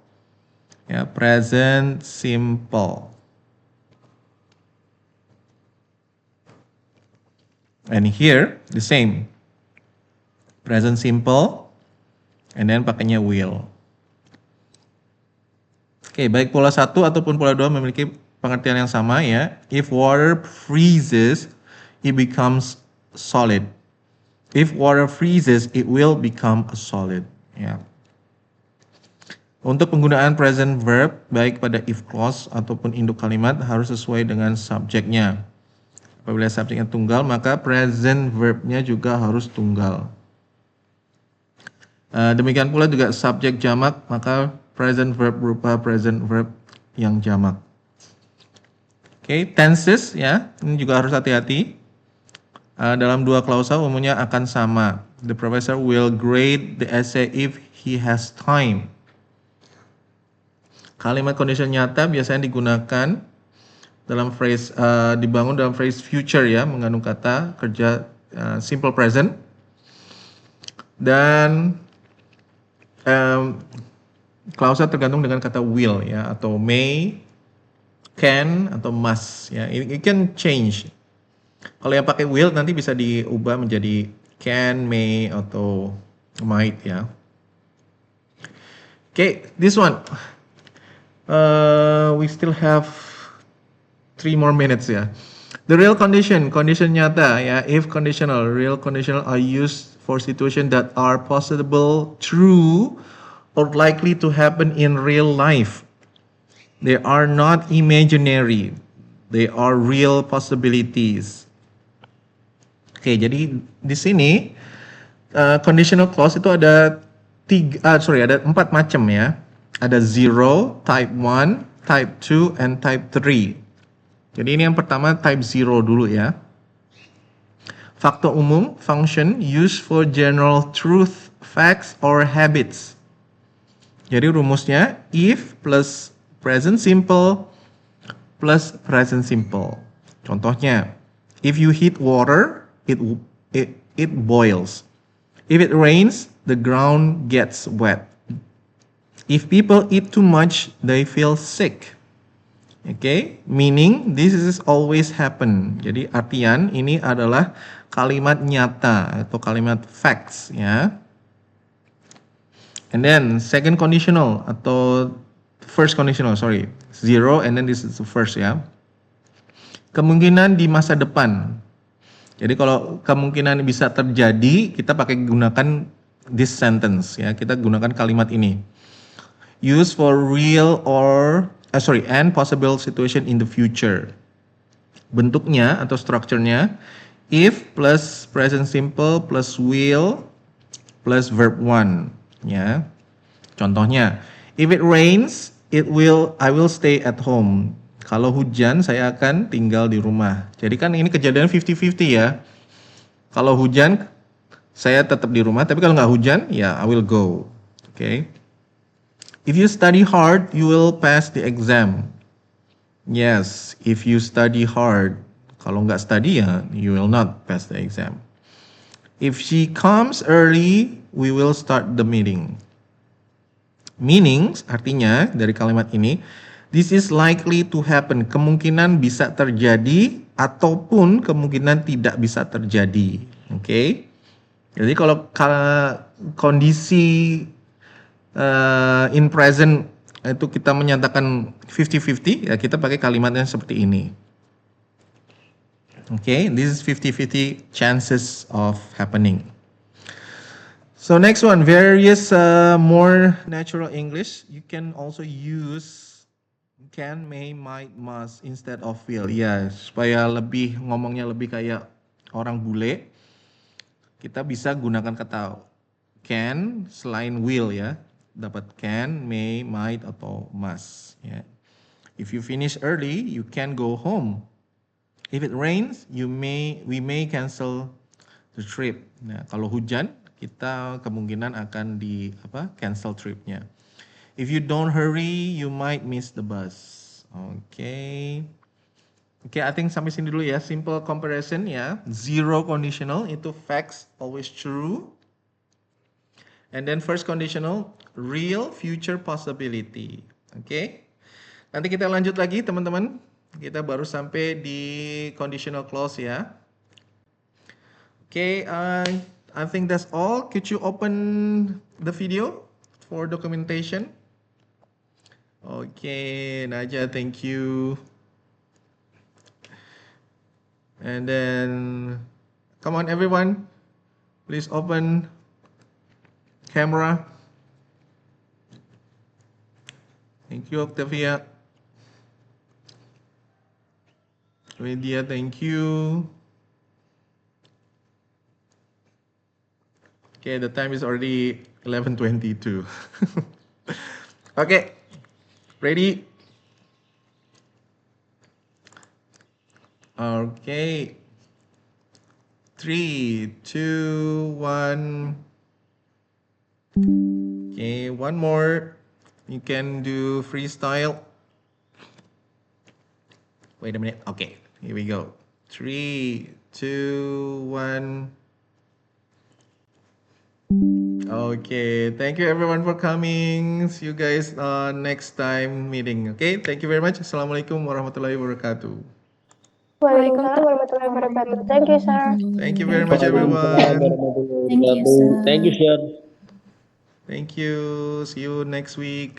Ya, present simple. And here the same. Present simple and then pakainya will. Oke, baik pola 1 ataupun pola 2 memiliki pengertian yang sama ya. If water freezes, it becomes solid. If water freezes, it will become a solid. Ya. Untuk penggunaan present verb, baik pada if clause ataupun induk kalimat harus sesuai dengan subjeknya. Apabila subjeknya tunggal, maka present verbnya juga harus tunggal. Demikian pula juga subjek jamak, maka present verb berupa present verb yang jamak. Oke, tenses ya, ini juga harus hati-hati. Dalam dua klausa umumnya akan sama. The professor will grade the essay if he has time. Kalimat kondisi nyata biasanya digunakan dalam phrase dibangun dalam phrase future ya, mengandung kata kerja simple present. Dan klausa tergantung dengan kata will ya, atau may, can atau must ya. It can change. Kalau yang pakai will nanti bisa diubah menjadi can, may atau might ya. Okay, this one. We still have 3 more minutes ya. The real condition nyata ya. If conditional, real conditional are used for situations that are possible, true, or likely to happen in real life. They are not imaginary. They are real possibilities. Oke, jadi di sini conditional clause itu ada 4 macam ya. Ada 0, type 1, type 2, and type 3. Jadi ini yang pertama type 0 dulu ya. Faktor umum, function, used for general truth, facts, or habits. Jadi rumusnya if plus present simple plus present simple. Contohnya, if you heat water, it boils. If it rains, the ground gets wet. If people eat too much, they feel sick. Okay, meaning this is always happen. Jadi artian ini adalah kalimat nyata atau kalimat facts ya. And then second conditional atau first conditional, 0 and then this is the first ya. Kemungkinan di masa depan. Jadi kalau kemungkinan bisa terjadi, kita pakai gunakan this sentence ya. Kita gunakan kalimat ini. Use for real and possible situation in the future. Bentuknya atau strukturnya if plus present simple plus will plus verb 1 ya. Contohnya, if it rains, I will stay at home. Kalau hujan, saya akan tinggal di rumah. Jadi kan ini kejadian 50-50 ya. Kalau hujan, saya tetap di rumah. Tapi kalau nggak hujan, ya I will go. Okay. If you study hard, you will pass the exam. Yes, if you study hard. Kalau nggak study ya, you will not pass the exam. If she comes early, we will start the meeting. Meanings, artinya dari kalimat ini, this is likely to happen. Kemungkinan bisa terjadi ataupun kemungkinan tidak bisa terjadi. Oke. Jadi kalau kondisi in present itu kita menyatakan 50-50, ya kita pakai kalimatnya seperti ini. Oke, this is 50-50 chances of happening. So next one, various more natural English. You can also use can, may, might, must instead of will. Ya, supaya ngomongnya lebih kayak orang bule, kita bisa gunakan kata can selain will ya. Dapat can, may, might, atau must. Ya. If you finish early, you can go home. If it rains, we may cancel the trip. Nah, kalau hujan, kita kemungkinan akan cancel tripnya. If you don't hurry, you might miss the bus. Okay, I think sampai sini dulu ya. Simple comparison ya. Zero conditional itu facts always true. And then first conditional real future possibility. Okay. Nanti kita lanjut lagi teman-teman. Kita baru sampai di conditional clause ya. Okay, I think that's all. Could you open the video for documentation? Okay, Naja, thank you. And then, come on everyone, please open camera. Thank you, Octavia. Lydia, thank you. Okay, the time is already 11:22. Okay, ready? Okay. 3, 2, 1. Okay, one more. You can do freestyle. Wait a minute. Okay, here we go. 3, 2, 1. Okay, thank you everyone for coming. See you guys next time meeting. Okay, thank you very much. Assalamualaikum warahmatullahi wabarakatuh. Waalaikumsalam warahmatullahi wabarakatuh. Thank you, sir. Thank you very much, everyone. Thank you, sir. Thank you, sir. Thank you. See you next week.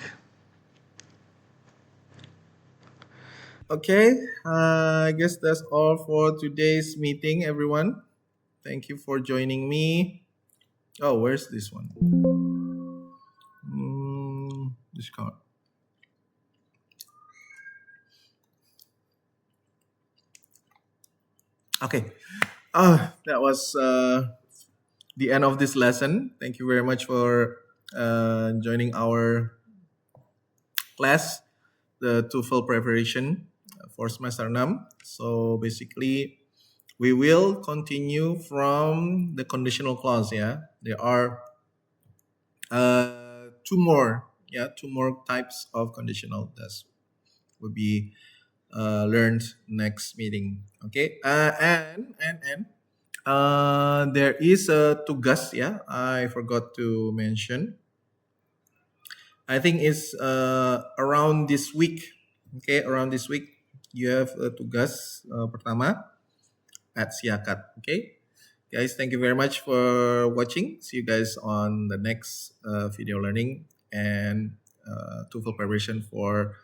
Okay, I guess that's all for today's meeting, everyone. Thank you for joining me. Oh, where's this one? This card. Okay, that was the end of this lesson. Thank you very much for joining our class, the TOEFL preparation for semester 6. So basically, we will continue from the conditional clause. Yeah, there are two more types of conditional that will be learned next meeting. Okay, and there is a tugas. Yeah, I forgot to mention. I think it's around this week. Okay, around this week you have a tugas pertama at Siakat. Okay, guys, thank you very much for watching. See you guys on the next video learning and TOEFL preparation for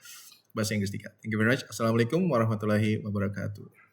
Bahasa Inggris 3. Thank you very much. Assalamualaikum warahmatullahi wabarakatuh.